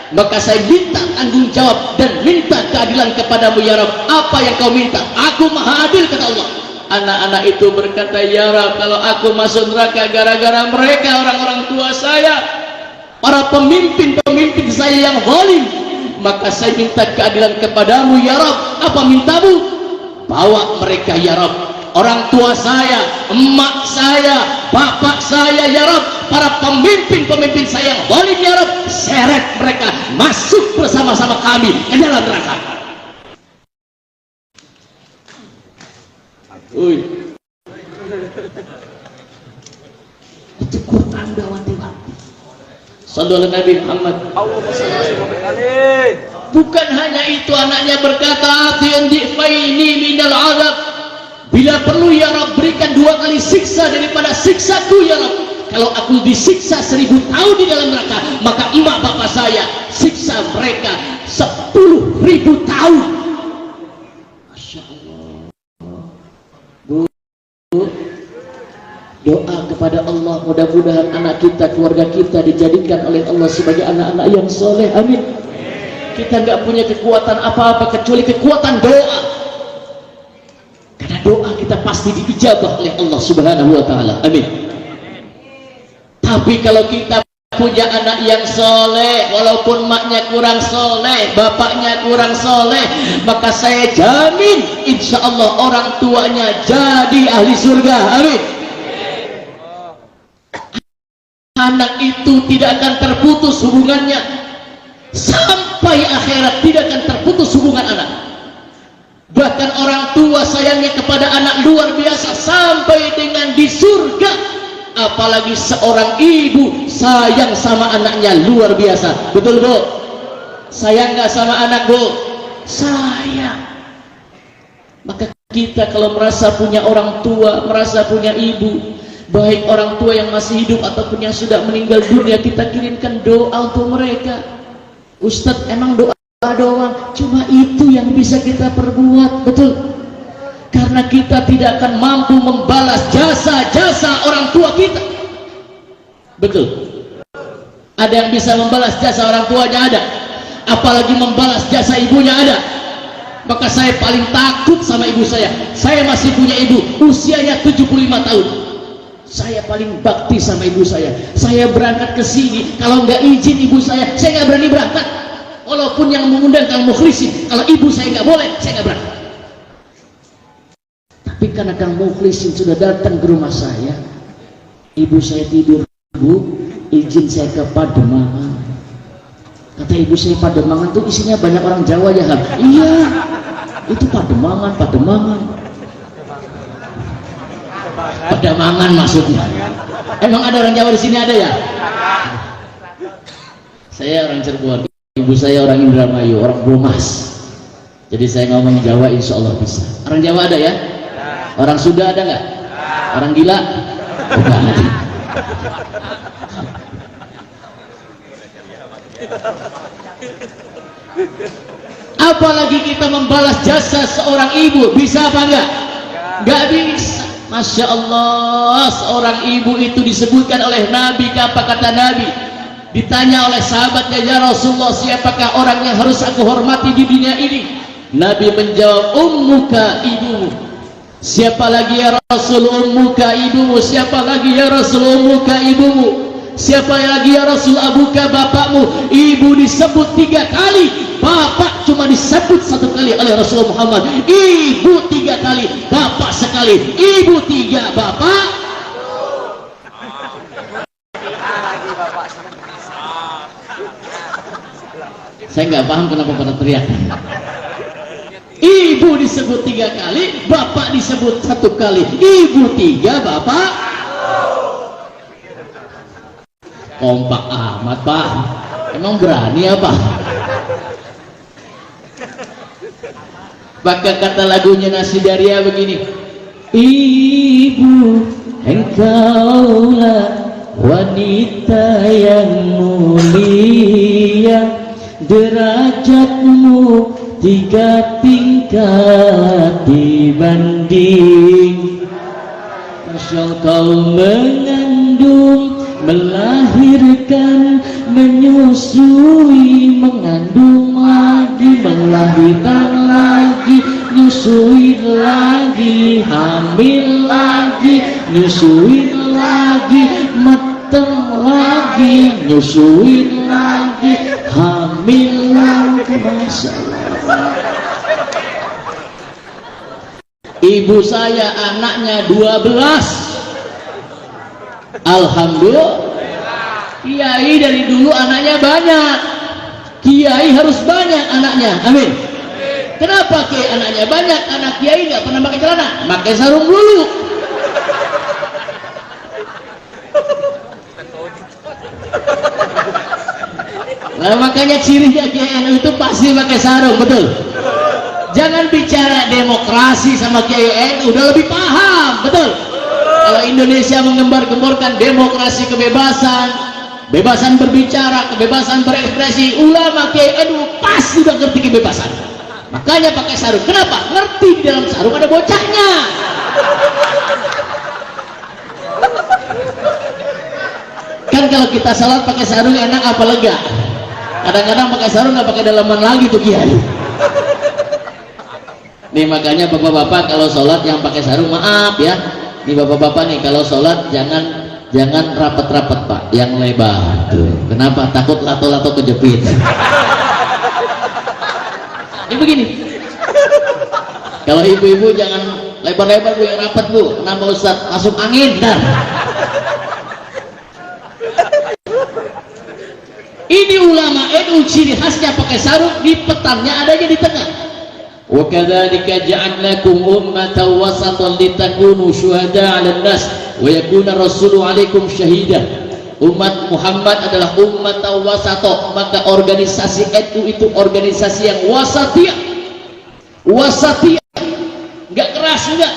maka saya minta tanggung jawab dan minta keadilan kepadamu ya Rabb. Apa yang kau minta? Aku maha adil, kata Allah. Anak-anak itu berkata, ya Rabb, kalau aku masuk neraka gara-gara mereka, orang-orang tua saya, para pemimpin-pemimpin saya yang zalim, maka saya minta keadilan kepadamu ya Rabb. Apa mintamu? Bawa mereka ya Rabb, orang tua saya, emak saya, bapak saya ya Rabb, para pemimpin-pemimpin saya yang zalim ya Rabb, seret mereka masuk bersama-sama kami ke dalam neraka. Uy, itu Quran dawati-wati. Sallallahu Nabi Muhammad. Bukan hanya itu, anaknya berkata, atiyan difaini minal azab, bila perlu ya Rabb, berikan 2 kali siksa daripada siksaku ya Rabb. Kalau aku disiksa 1000 tahun di dalam neraka, maka emak bapak saya siksa mereka 10.000 tahun. Masya Allah. Bu, doa kepada Allah, mudah-mudahan anak kita, keluarga kita dijadikan oleh Allah sebagai anak-anak yang soleh. Amin. Kita nggak punya kekuatan apa-apa kecuali kekuatan doa, karena doa kita pasti diijabah oleh Allah Subhanahu wa Ta'ala. Amin. Tapi kalau kita punya anak yang soleh, walaupun maknya kurang soleh, bapaknya kurang soleh, maka saya jamin insya Allah orang tuanya jadi ahli surga. Amin. Anak itu tidak akan terputus hubungannya sampai akhirat, tidak akan terputus hubungan anak. Bahkan orang tua sayangnya kepada anak luar biasa sampai dengan di surga. Apalagi seorang ibu sayang sama anaknya luar biasa. Betul Bu? Sayang nggak sama anak Bu? Sayang. Maka kita kalau merasa punya orang tua, merasa punya ibu, baik orang tua yang masih hidup ataupun yang sudah meninggal dunia, kita kirimkan doa untuk mereka. Ustadz, emang doa doang cuma itu yang bisa kita perbuat? Betul. Karena kita tidak akan mampu membalas jasa-jasa orang tua kita. Betul. Ada yang bisa membalas jasa orang tuanya? Ada. Apalagi membalas jasa ibunya? Ada. Maka saya paling takut sama ibu saya. Saya masih punya ibu, usianya 75 tahun. Saya paling bakti sama ibu saya. Saya berangkat ke sini, kalau nggak izin ibu saya nggak berani berangkat. Walaupun yang mengundang Kang Mukhlisin, kalau ibu saya nggak boleh, saya nggak berangkat. Tapi karena Kang Mukhlisin sudah datang ke rumah saya, ibu saya tidur, Bu, izin saya ke Pademangan. Kata ibu saya, Pademangan tuh isinya banyak orang Jawa ya, Ham? Iya, itu Pademangan. Pademangan maksudnya. Emang ada orang Jawa di sini, ada ya? Saya orang Cirebon, ibu saya orang Indramayu, orang Bomas. Jadi saya ngomong Jawa insya Allah bisa. Orang Jawa ada ya? Orang Sunda ada nggak? Orang gila? Bukan. Apalagi kita membalas jasa seorang ibu, bisa apa enggak? Nggak bisa. Masya Allah, seorang ibu itu disebutkan oleh Nabi, apa kata Nabi? Ditanya oleh sahabatnya, ya Rasulullah, siapakah orang yang harus aku hormati di dunia ini? Nabi menjawab, ummuka, ibumu. Siapa lagi ya Rasul? Ummuka, ibumu. Siapa lagi ya Rasul? Ummuka, ibumu. Siapa lagi ya Rasul? Abuka, bapakmu. Ibu disebut 3 kali, bapak cuma disebut 1 kali oleh Rasulullah Muhammad. Ibu 3 kali, bapak sekali. Ibu 3, bapak. Saya nggak paham kenapa pada teriak. Ibu disebut 3 kali, bapak disebut 1 kali. Ibu 3, bapak. Kompak amat, Pak. Emang berani apa? Maka kata lagunya Nasidaria begini, ibu, engkaulah wanita yang mulia, derajatmu 3 tingkat dibanding. Masya kau mengandung, melahirkan, menyusui, mengandung lagi, melahirkan lagi, nyusui lagi, hamil lagi, nyusui lagi, mateng lagi, nyusui lagi, hamil lagi. Masya Allah. Ibu saya anaknya 12. Alhamdulillah. Kiai dari dulu anaknya banyak. Kiai harus banyak anaknya. Amin. Kenapa kiai anaknya banyak? Anak kiai nggak pernah pakai celana, pakai sarung dulu. Nah, makanya cirinya kiai itu pasti pakai sarung, betul. Jangan bicara demokrasi sama kiai udah lebih paham, betul. Kalau Indonesia mengembar-gemborkan demokrasi, kebebasan, kebebasan berbicara, kebebasan berekspresi, ulama kiai pasti udah ngerti kebebasan. Makanya pakai sarung. Kenapa? Ngerti di dalam sarung ada bocahnya. Kan kalau kita salat pakai sarung enak apa lega? Kadang-kadang pakai sarung nggak pakai dalaman lagi tuh kiai. Nih makanya bapak-bapak kalau sholat yang pakai sarung, maaf ya. Nih bapak-bapak nih kalau sholat jangan rapat-rapat Pak, yang lebar tuh. Kenapa? Takut lato-lato kejepit. Ini begini. Kalau ibu-ibu jangan lebar-lebar Bu, yang rapat Bu. Kenapa Ustaz? Masuk angin dah. Ini ulama NU ciri khasnya pakai sarung, di petannya adanya di tengah. Wa kadzalika ja'alnakum ummatan wasatan litakunu syuhada 'alan nas wa yakuna rasulu 'alaikum syahida. Umat Muhammad adalah umat wasato, maka organisasi NU itu organisasi yang wasatiyah. Wasatiyah. Enggak keras juga.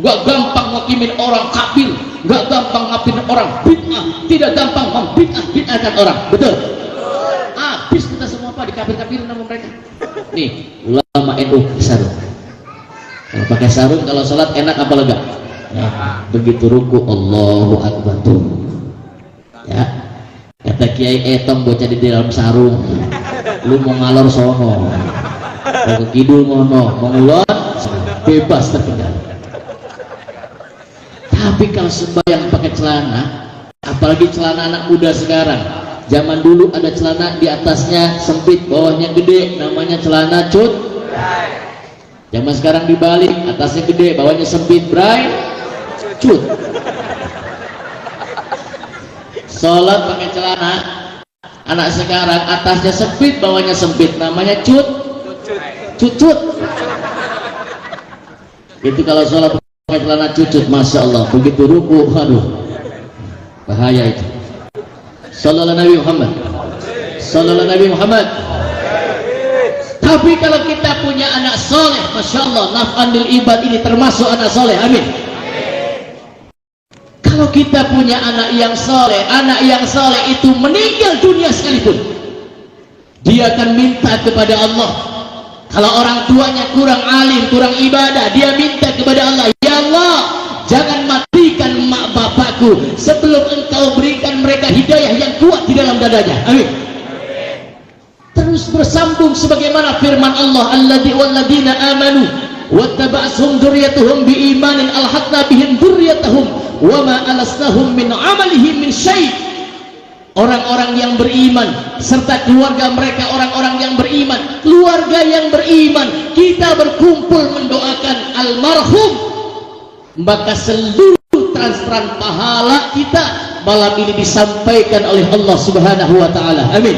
Enggak gampang ngakimin orang kafir, enggak gampang ngakimin orang bid'ah, tidak gampang membid'ahkan orang. Betul? Habis kita semua Pak dikafir-kafirin sama mereka. Nih, ulama NU sarung. Kalau pakai sarung kalau sholat enak apa lega? Nah, begitu ruku Allahu Akbar tuh. Ya. Kata Kiai Etong bocah di dalam sarung. Lu mau ngalor sono. Mau ke kidul mono, mau ngulon bebas terkendali. Tapi kalau sembahyang pakai celana, apalagi celana anak muda sekarang. Zaman dulu ada celana di atasnya sempit, bawahnya gede, namanya celana cut. Zaman sekarang dibalik, atasnya gede, bawahnya sempit, bray, cut. Sholat pakai celana, anak sekarang atasnya sempit, bawahnya sempit, namanya cut, cucut. Itu kalau sholat pakai celana cucut, masya Allah, begitu ruku, aduh, bahaya itu. Sallallahu Nabi Muhammad, Sallallahu Nabi Muhammad. Tapi kalau kita punya anak soleh, masya Allah, naf'an lil ibad, ini termasuk anak soleh, amin. Kalau kita punya anak yang soleh itu meninggal dunia sekalipun, dia akan minta kepada Allah. Kalau orang tuanya kurang alim, kurang ibadah, dia minta kepada Allah, ya Allah, jangan matikan mak bapakku sebelum engkau berikan mereka hidayah yang kuat di dalam dadanya. Amin. Terus bersambung sebagaimana firman Allah, walladzina amanu wattaba'ashum dzurriyyatuhum biimanin alhaqna bihim dzurriyyatahum wama alasnahum min amalihim min syai'. orang-orang yang beriman serta keluarga mereka orang-orang yang beriman, keluarga yang beriman, kita berkumpul mendoakan almarhum, maka seluruh transferan pahala kita malam ini disampaikan oleh Allah Subhanahu wa taala. Amin.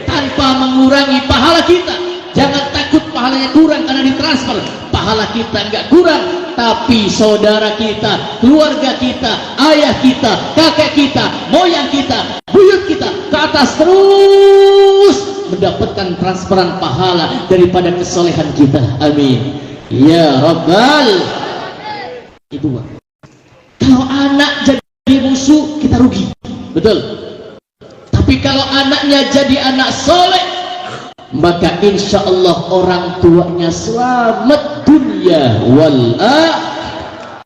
Tanpa mengurangi pahala kita. Jangan takut pahalanya kurang karena ditransfer. Pahala kita enggak kurang, tapi saudara kita, keluarga kita, ayah kita, kakek kita, moyang kita, buyut kita ke atas terus mendapatkan transferan pahala daripada kesolehan kita. Amin ya rabbal. Itu Pak. Kalau anak jadi musuh kita rugi, betul. Tapi kalau anaknya jadi anak soleh, maka insya Allah orang tuanya selamat dunia wal akhirah.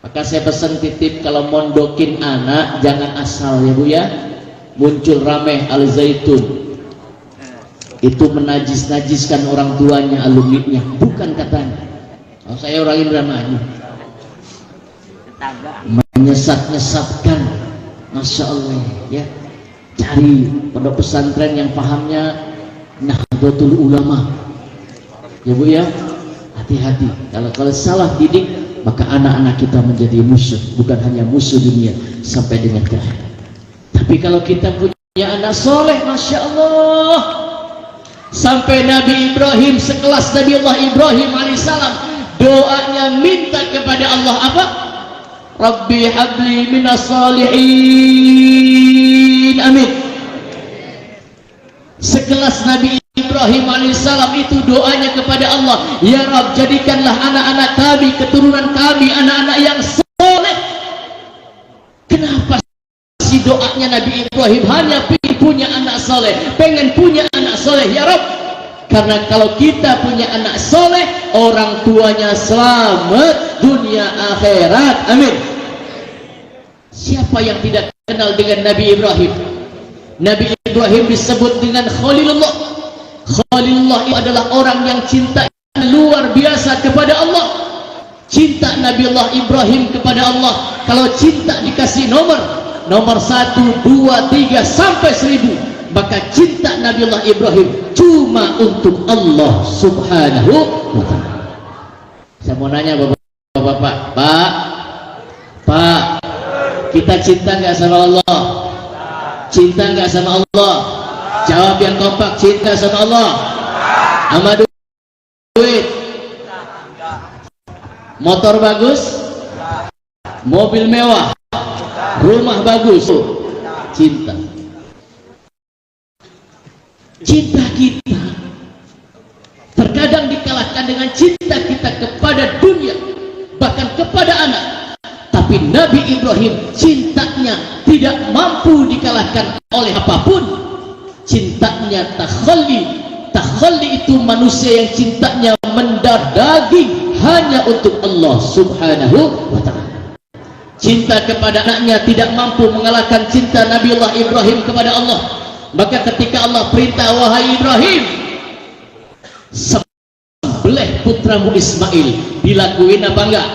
Maka saya pesan titip kalau mondokin anak jangan asal ya Bu ya. Muncul rameh Al Zaitun itu menajis-najiskan orang tuanya, alumninya, bukan katanya. Oh, saya orang Indramayu, menyesat-nyesatkan. Masya Allah ya. Cari pondok pesantren yang pahamnya Nahdlatul Ulama ya Bu ya. Hati-hati kalau salah didik, maka anak-anak kita menjadi musuh, bukan hanya musuh dunia sampai dengan akhirat. Tapi kalau kita punya anak soleh, Masya Allah, sampai Nabi Ibrahim sekelas Nabi Allah Ibrahim alaihissalam doanya minta kepada Allah apa? Rabbi habli minas salihin. Amin. Sekelas Nabi Ibrahim alaihissalam itu doanya kepada Allah, ya Rabb, jadikanlah anak-anak kami, keturunan kami, anak-anak yang soleh. Kenapa sih doanya Nabi Ibrahim hanya punya anak soleh, pengen punya anak soleh ya Rabb? Karena kalau kita punya anak soleh, orang tuanya selamat dunia akhirat. Amin. Siapa yang tidak kenal dengan Nabi Ibrahim? Nabi Ibrahim disebut dengan Khalilullah. Khalilullah itu adalah orang yang cinta luar biasa kepada Allah. Cinta Nabi Allah Ibrahim kepada Allah, kalau cinta dikasih nomor 1, 2, 3 sampai 1000, maka cinta Nabi Allah Ibrahim cuma untuk Allah Subhanahu wa ta'ala. Saya mau nanya Bapak-bapak, Pak, kita cinta nggak sama Allah? Cinta nggak sama Allah? Jawab yang kompak, cinta sama Allah. Sama duit, motor bagus, mobil mewah, rumah bagus, cinta. Cinta kita terkadang dikalahkan dengan cinta kita kepada dunia, bahkan kepada anak. Tapi Nabi Ibrahim cintanya tidak mampu dikalahkan oleh apapun. Cintanya takhalli itu manusia yang cintanya mendaging hanya untuk Allah Subhanahu wa ta'ala. Cinta kepada anaknya tidak mampu mengalahkan cinta Nabi Allah Ibrahim kepada Allah. Maka ketika Allah perintah, wahai Ibrahim, sembelih putramu Ismail, dilakuin apa enggak?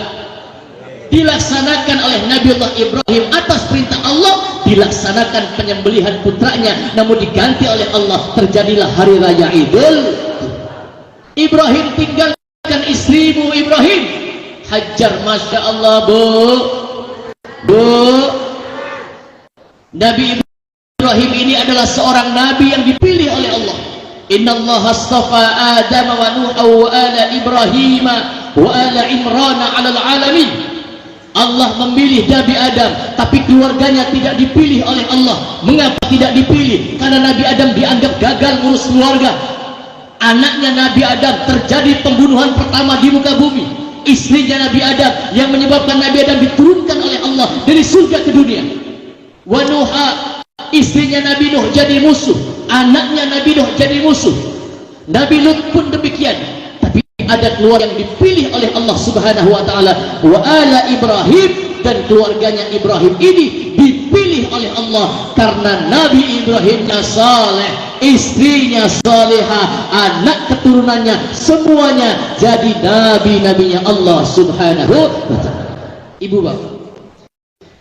Dilaksanakan oleh Nabi Allah Ibrahim atas perintah Allah, dilaksanakan penyembelihan putranya, namun diganti oleh Allah, terjadilah hari raya Idul. Ibrahim tinggalkan istrimu Ibrahim, Hajar. Masya Allah Bu, Nabi Ibrahim ini adalah seorang nabi yang dipilih oleh Allah. Inna Allah astafa Adam wa Nuh wa ala Ibrahim wa ala Imran ala alamin. Allah memilih Nabi Adam, tapi keluarganya tidak dipilih oleh Allah. Mengapa tidak dipilih? Karena Nabi Adam dianggap gagal ngurus keluarga. Anaknya Nabi Adam terjadi pembunuhan pertama di muka bumi. Istrinya Nabi Adam yang menyebabkan Nabi Adam diturunkan oleh Allah dari surga ke dunia. Wa Nuha, istrinya Nabi Nuh jadi musuh, anaknya Nabi Nuh jadi musuh. Nabi Lut pun demikian. Ada keluarga yang dipilih oleh Allah Subhanahu wa ta'ala, wa ala Ibrahim, dan keluarganya Ibrahim ini dipilih oleh Allah karena Nabi Ibrahimnya saleh, istrinya salehah, anak keturunannya semuanya jadi nabi-nabinya Allah Subhanahu wa ta'ala. Ibu bapak,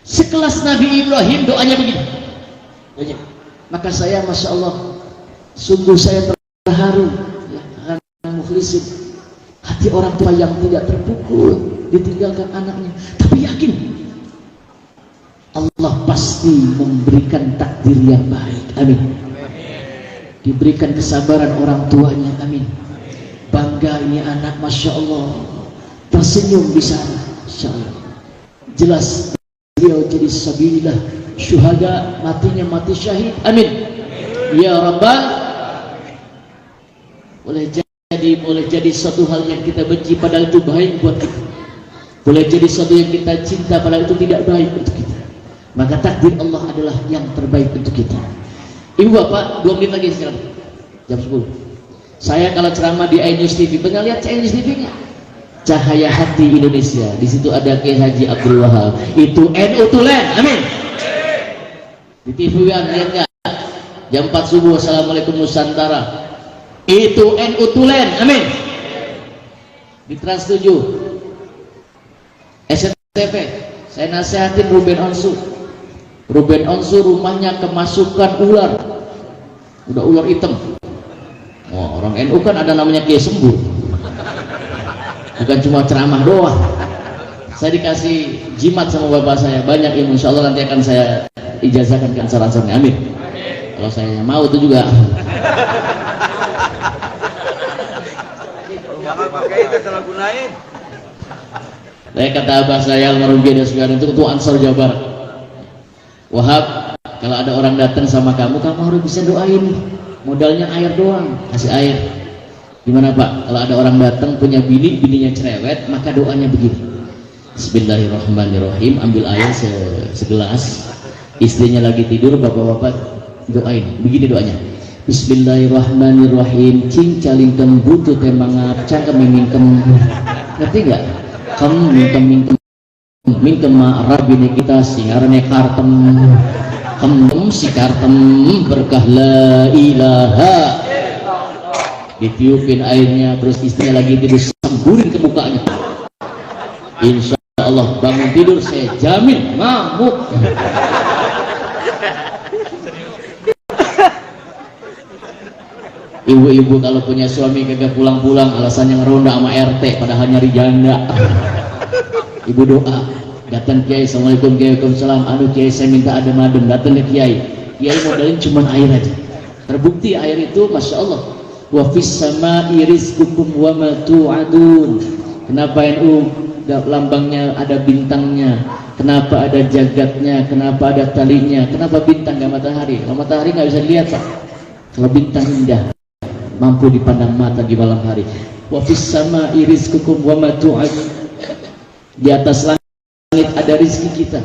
sekelas Nabi Ibrahim doanya begini, Banyak. Maka saya, masya Allah, sungguh saya terharu ya, karena mukhlisin, hati orang tua yang tidak terpukul ditinggalkan anaknya, tapi yakin Allah pasti memberikan takdir yang baik. Amin. Diberikan kesabaran orang tuanya. Amin. Bangga ini anak, masya Allah, tersenyum di sana, masya Allah. Jelas beliau jadi sabilillah syuhada, matinya mati syahid. Amin. Ya Rabbal, boleh jadi suatu hal yang kita benci padahal itu baik buat kita, boleh jadi suatu yang kita cinta padahal itu tidak baik untuk kita. Maka takdir Allah adalah yang terbaik untuk kita. Ibu bapak, 2 menit lagi sekarang jam 10. Saya kalau ceramah di iNews TV, pernah lihat iNews TV nya? Cahaya Hati Indonesia, di situ ada Kiai Haji Abdul Wahab, itu NU Tulen. Amin. Di TV kan lihat nggak? Jam 4 subuh, Assalamualaikum Nusantara, itu NU Tulen. Amin. Di Trans 7 SCTV, saya nasihatin Ruben Onsu. Ruben Onsu rumahnya kemasukan ular, udah ular hitam. Oh, orang NU kan ada namanya Kiai Sembuh, bukan cuma ceramah doang. Saya dikasih jimat sama bapak saya, banyak ilmu, insya Allah nanti akan saya ijazahkan ke ansar-ansarnya. Amin. Kalau saya mau itu juga. Jangan pakai itu, salah gunain. Saya kata abah saya almarhum Kiai Daswian itu ketua Ansar Jawa Barat. Wahab, kalau ada orang datang sama kamu harus bisa doain. Modalnya air doang, kasih air. Gimana Pak? Kalau ada orang datang punya bininya cerewet, maka doanya begini. Bismillahirrahmanirrahim. Ambil air segelas. Istrinya lagi tidur, bapak-bapak doain. Begini doanya. Bismillahirrahmanirrahim. Cing caling butuh temangap, cangkem mingkem. Ngerti nggak? Mingkem rabine kita singarane kartem. Si kartem berkah la ilaha. Ditiupin airnya, terus istrinya lagi tidur, semburin ke mukanya. Insya Allah bangun tidur saya jamin ngamuk. Ibu-ibu kalau punya suami kagak pulang-pulang, alasannya ngeronda sama RT padahal nyari janda. Ibu doa, datang Kiai, Assalamualaikum, Kiai, Waalaikumsalam. Anu Kiai, saya minta adem-adem. Datang ke Kiai, Kiai modalin cuma air aja. Terbukti air itu, masya Allah. Wa fis sama'i rizqukum wa ma tu'adun. Kenapa NU lambangnya ada bintangnya? Kenapa ada jagatnya? Kenapa ada talinya? Kenapa bintang gak matahari? Kalau matahari nggak bisa dilihat Pak. Kalau bintang indah, mampu dipandang mata di malam hari. Wa fis sama'i rizqukum wa ma tu'adun. Di atas langit ada rezeki kita.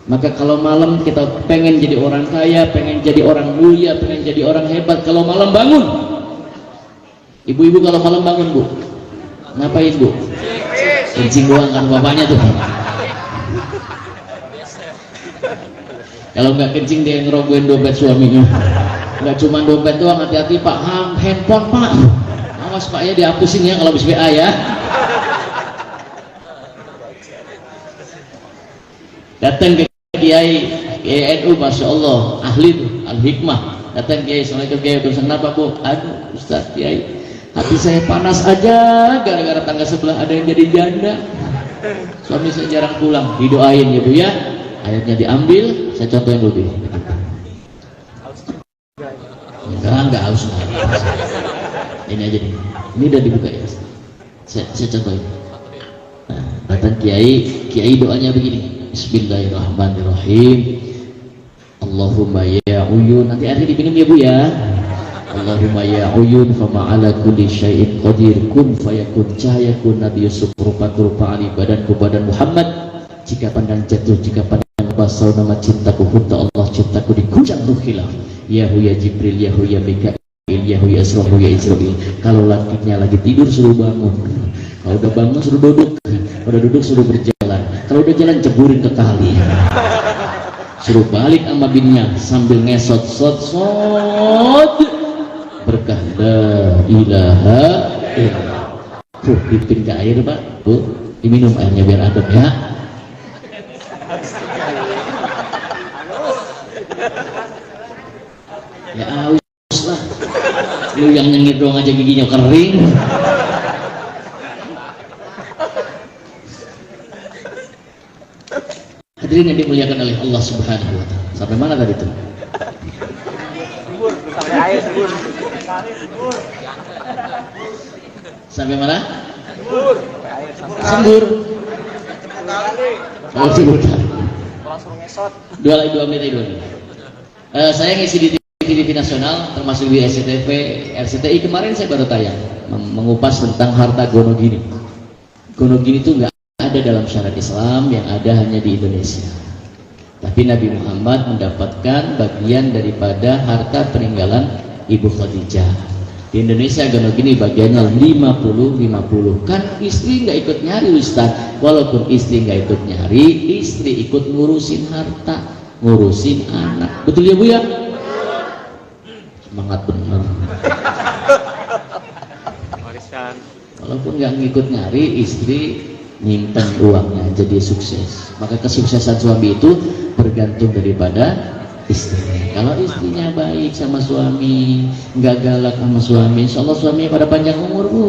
Maka kalau malam kita pengen jadi orang kaya, pengen jadi orang mulia, pengen jadi orang hebat, kalau malam bangun. Ibu-ibu kalau malam bangun Bu, ngapain Bu? Kencing doang kan bapaknya tuh. Kalau nggak kencing dia ngerogohin dompet suaminya. Nggak cuma dompet doang, hati-hati Pak, handphone Pak. Awas Pak ya, dihapusin ya kalau habis WA ya. Datang ke Kiai NU, masya Allah, ahli tuh, al-hikmah. Datang Kiai, Assalamualaikum Kiai, kenapa Bu? Aduh Ustaz Kiai, hati saya panas aja gara-gara tangga sebelah ada yang jadi janda. Suami saya jarang pulang. Didoain ya Bu ya. Airnya diambil, saya contohin dulu. Enggak haus. Ini aja nih. Ini udah dibuka ya. Saya contohin. Nah, datang Kiai doanya begini. Bismillahirrahmanirrahim. Allahumma ya uyun, nanti akhir diminum ya Bu ya. Allahumma ya uyun fama ala kulli syai'in qadir, kun fayakun, cahaya kun, Nabi Yusuf rupatul fa'ali, badanku badan Muhammad, jika pandang jatuh, jika pandang basau, nama cintaku hunta Allah, cintaku dikujang ruhilah. Yahu ya Jibril, Yahu ya Mikail, Yahu ya Israfil, ya Israfil. Kalau lakinya lagi tidur suruh bangun, kalau udah bangun suruh duduk, udah duduk suruh berjalan, kalau udah jalan ceburin ke kali, suruh balik sama bininya sambil ngesot berkah la ilaha illallah. Dipin ke air Pak Bu, diminum airnya biar adem ya. Lu yang nyengir doang aja giginya kering. Hadirin yang dimuliakan oleh Allah Subhanahu wa taala. Sampai mana tadi itu? Sampai air subur. Sampai mana? Subur. Sembur. Oh, sembur. Langsung ngesot. 2 menit. Saya ngisi di TV nasional, termasuk di SCTV, RCTI kemarin saya baru tayang mengupas tentang harta Gonogini. Gonogini itu nggak ada dalam syariat Islam, yang ada hanya di Indonesia. Tapi Nabi Muhammad mendapatkan bagian daripada harta peninggalan Ibu Khadijah. Di Indonesia Gonogini bagiannya 50-50. Kan istri nggak ikut nyari Ustaz. Walaupun istri nggak ikut nyari, istri ikut ngurusin harta, ngurusin anak. Betul ya Bu ya? Semangat bener. Warisan. Walaupun nggak ngikut nyari, istri nyimpen uangnya jadi sukses. Maka kesuksesan suami itu bergantung daripada istrinya. Kalau istrinya baik sama suami, nggak galak sama suami, insya Allah suaminya pada panjang umur Bu.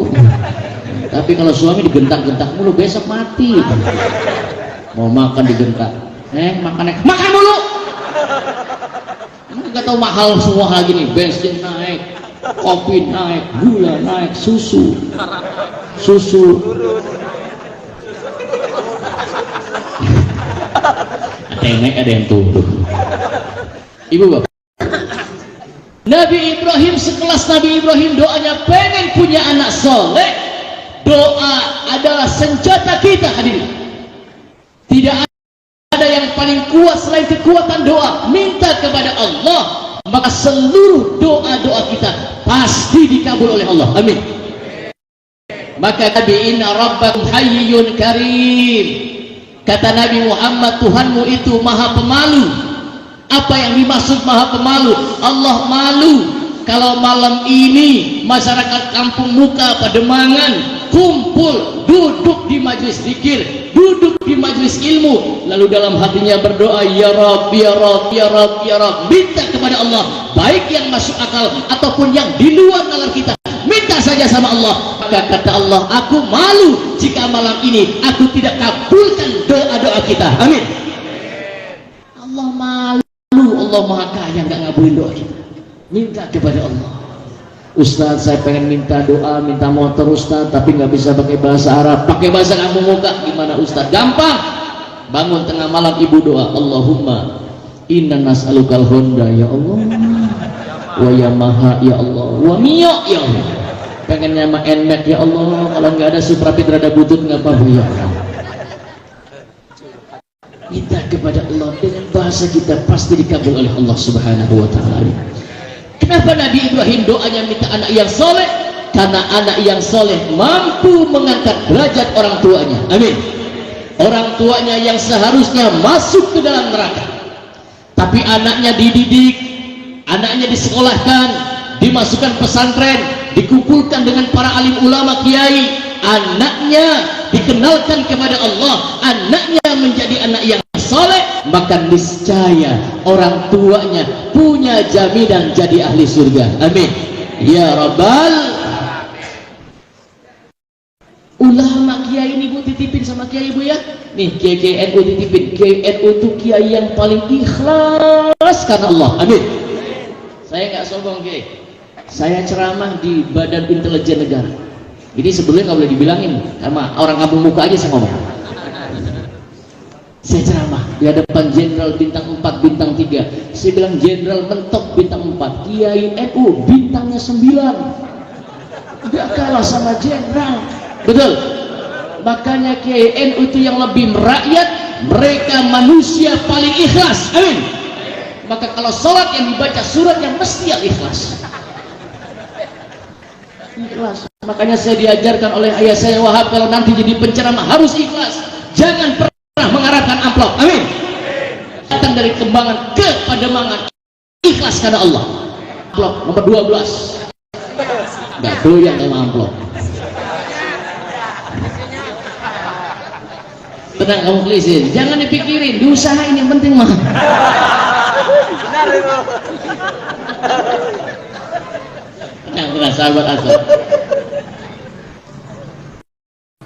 Tapi kalau suami digentak-gentak mulu, besok mati. Mau makan digentak, makan mulu. Emang nggak tahu mahal semua lagi nih, bensin naik, kopi naik, gula naik, susu. Ada yang naik, ada yang turun. Ibu bapak, Nabi Ibrahim sekelas Nabi Ibrahim doanya pengen punya anak soleh. Doa adalah senjata kita hadirin. Tidak ada yang paling kuat selain kekuatan doa. Minta kepada Allah, maka seluruh doa-doa kita pasti dikabul oleh Allah. Amin. Maka Nabi inna rabbakum hayyun karim. Kata Nabi Muhammad, Tuhanmu itu maha pemalu. Apa yang dimaksud maha pemalu? Allah malu kalau malam ini masyarakat Kampung Muka Pademangan kumpul, duduk di majelis zikir, duduk di majelis ilmu, lalu dalam hatinya berdoa, ya Rabb, ya Rabb, ya Rabb, ya Rabb, minta kepada Allah, baik yang masuk akal ataupun yang di luar nalar kita, minta saja sama Allah. Maka kata Allah, aku malu jika malam ini aku tidak kabulkan doa-doa kita. Amin. Allah malu, Allah maha kaya nggak ngabulin doa kita. Minta kepada Allah. Ustaz, saya pengen minta doa, minta motor Ustaz, tapi nggak bisa pakai bahasa Arab, pakai bahasa Kampung Muka. Gimana Ustaz? Gampang. Bangun tengah malam ibu doa, Allahumma inna nas'alukal Honda ya Allah, wa Yamaha ya Allah, wa Mio ya Allah. Pengennya sama Nmax ya Allah, kalau nggak ada Supra Fitra ada butut nggak apa-apa ya Allah. Minta kepada Allah dengan bahasa kita, pasti dikabul oleh Allah Subhanahu wa taala. Kenapa Nabi Ibrahim doanya minta anak yang soleh? Karena anak yang soleh mampu mengangkat derajat orang tuanya. Amin. Orang tuanya yang seharusnya masuk ke dalam neraka, tapi anaknya dididik, anaknya disekolahkan, dimasukkan pesantren, dikumpulkan dengan para alim ulama kiai, anaknya dikenalkan kepada Allah, anaknya menjadi anak yang soleh, maka niscaya orang tuanya punya jaminan jadi ahli surga. Amin ya Rabbal. Ulama kiai ini Bu titipin sama kiai Bu ya. Nih kiai NU titipin, kiai NU itu kiai yang paling ikhlas karena Allah. Amin. Saya nggak sombong kiai, saya ceramah di Badan Intelijen Negara. Ini sebelumnya nggak boleh dibilangin, karena orang Kampung Muka aja saya ngomong. Saya ceramah di hadapan Jenderal bintang 4, bintang 3. Saya bilang Jenderal mentok bintang 4, Kiai NU bintangnya 9. Gak kalah sama Jenderal. Betul. Makanya Kiai NU itu yang lebih merakyat, mereka manusia paling ikhlas. Amin. Maka kalau sholat yang dibaca surat yang mesti yang ikhlas. Ikhlas. Makanya saya diajarkan oleh ayah saya Wahab, kalau nanti jadi penceramah harus ikhlas. Jangan pernah mengharapkan amplop. Amin. Datang dari Kembangan ke Pademangan, ikhlas karena Allah. Amplop nomor 12. Nggak doyan sama amplop. Tenang kamu kelisin, jangan dipikirin, diusahain yang penting mah. Benar itu. Tenang Nah, sahabat Ansor.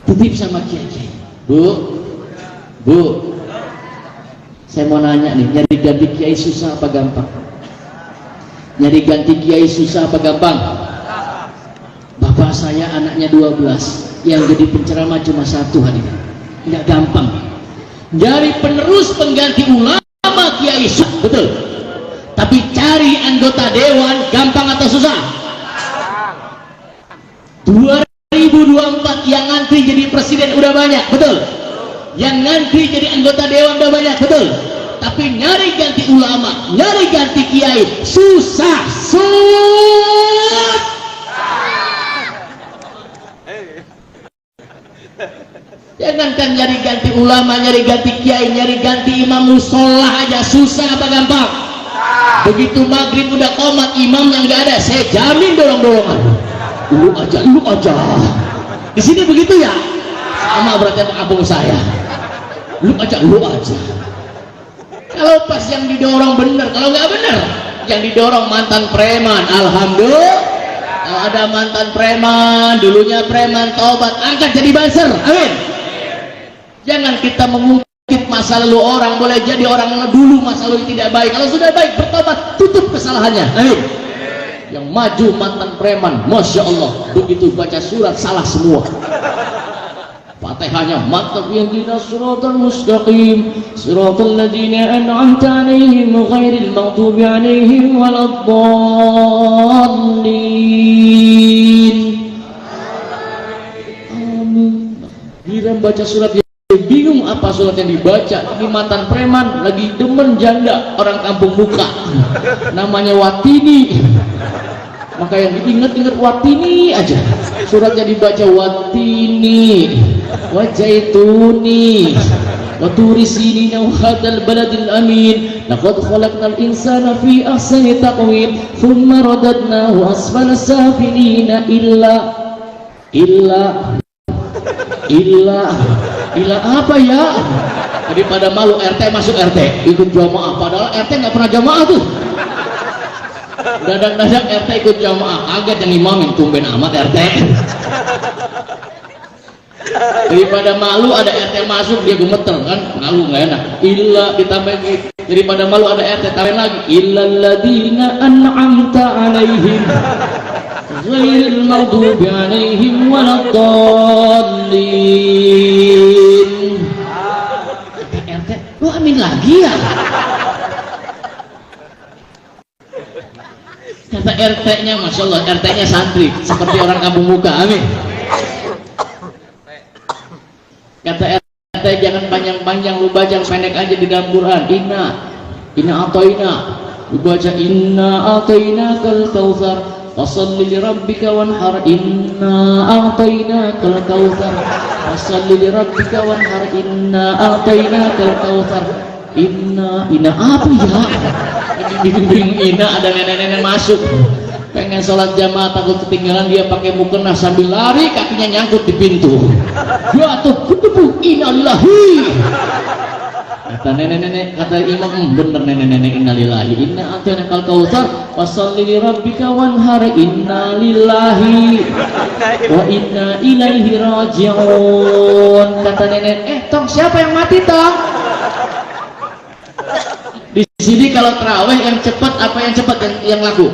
Titip sama kiai. Bu, saya mau nanya nih, nyari ganti kiai susah apa gampang? Nyari ganti kiai susah apa gampang? Bapak saya anaknya 12, yang jadi penceramah cuma 1 hari ini. Nggak gampang. Nyari penerus pengganti ulama kiai susah, betul. Tapi cari anggota dewan gampang atau susah? 2024 yang ngantri jadi presiden udah banyak, betul. Yang ngantri jadi anggota dewan udah banyak, betul. Tapi nyari ganti ulama, nyari ganti kiai susah. Jangankan nyari ganti ulama, nyari ganti kiai, nyari ganti imam musola aja susah apa gampang? Begitu maghrib udah qomat, imam yang nggak ada, saya jamin dorong-dorongan. Lu aja. Di sini begitu ya? Sama berarti sama abang saya. Lu aja. Kalau pas yang didorong bener, kalau nggak bener, yang didorong mantan preman, alhamdulillah. Kalau ada mantan preman, dulunya preman, taubat, angkat jadi buzzer, amin. Jangan kita mengungkit masa lalu orang, boleh jadi orang dulu masa lalu tidak baik. Kalau sudah baik, bertobat, tutup kesalahannya, amin. Yang maju mantan preman, masya Allah, begitu baca surat salah semua. Fatihahnya mantap, yang dina suratul mustaqim, suratul ladina an'amta alaihim ghairil maghdubi alaihim waladdallin. Amin. Giliran baca surat yang bingung apa surat yang dibaca. Ini mantan preman lagi demen janda orang kampung muka, namanya Watini. Maka yang diingat-ingat Watini aja, suratnya dibaca Watini wajaituni waturi sinina wahadal baladil amin laqad khalaqnal insana fi ahsani taqwim thumma radadnahu asfala safilina illa apa ya? Daripada malu RT masuk RT ikut jamaah, padahal RT nggak pernah jamaah tuh. Dadak-dadak RT ikut jamaah, kaget yang imamin, tumben amat RT. Daripada malu ada RT masuk dia gemeter kan, malu nggak enak. Illa ditambahin, daripada malu ada RT tambahin lagi, illal ladina an'amta alaihim ghairil maghdubi alaihim waladdallin. RT, lu amin lagi ya? Kata RT-nya, masya Allah, RT-nya santri seperti orang kampung muka, amin. Kata RT, jangan panjang-panjang, lu baca pendek aja di dalam Quran. Inna atoina, lu baca inna atoina kal kautsar fasalli li rabbika wanhar. Inna atoina kal kautsar fasalli li rabbika wanhar. Inna atoina kal kautsar. Inna apa ya? Bingung Ina, ada nenek-nenek masuk pengen sholat jamaah, takut ketinggalan, dia pakai mukena sambil lari kakinya nyangkut di pintu, jatuh ketubuh. Innalillahi, kata nenek-nenek, kata imam, bener nenek-nenek, innalillahi. Inna atana kal kautsar fasholli li rabbika wanhar. Innalillahi wa inna ilaihi raji'un. Kata nenek, tong siapa yang mati tong? Di sini kalau terawih yang cepat apa yang cepat yang laku?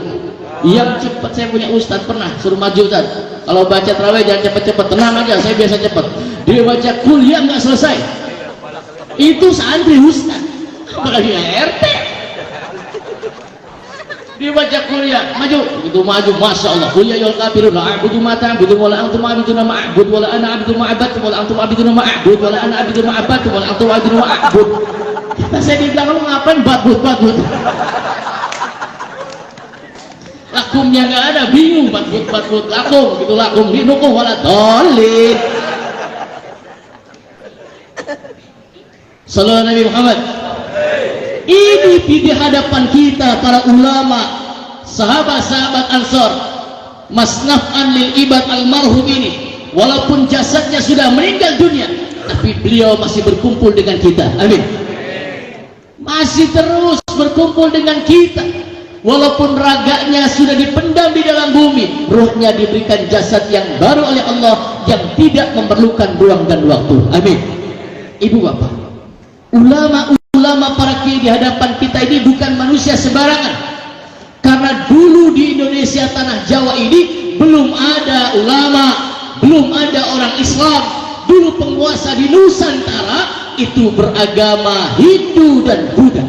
Yang cepat. Saya punya ustadz pernah suruh maju ustadz, kalau baca terawih jangan cepet-cepet, tenang aja, saya biasa cepet. Dia baca kuliah nggak selesai, itu santri ustadz, apalagi RT. Dia baca kuliah maju, itu maju, masya Allah. Kuliah yul kafirun a'budu ma ta'budu wala antum a'buduna ma a'bud wala ana a'budu ma a'badtum wala antum a'buduna ma a'bud wala ana a'budu ma a'badtum wala antum a'buduna ma a'bud. Kata saya di belakang, lu ngapain badut lakumnya nggak ada, bingung, badut lakum gitu, lakum dinukuh wala dolin. Sallallahu Nabi Muhammad. Ini di hadapan kita para ulama, sahabat-sahabat Ansor, masnafan lil ibad almarhum ini, walaupun jasadnya sudah meninggal dunia, tapi beliau masih berkumpul dengan kita, amin. Masih terus berkumpul dengan kita. walaupun raganya sudah dipendam di dalam bumi, rohnya diberikan jasad yang baru oleh Allah yang tidak memerlukan ruang dan waktu. Amin. Ibu bapak, ulama-ulama para kiai di hadapan kita ini bukan manusia sembarangan, karena dulu di Indonesia tanah Jawa ini belum ada ulama, belum ada orang Islam. Dulu penguasa di Nusantara itu beragama Hindu dan Buddha.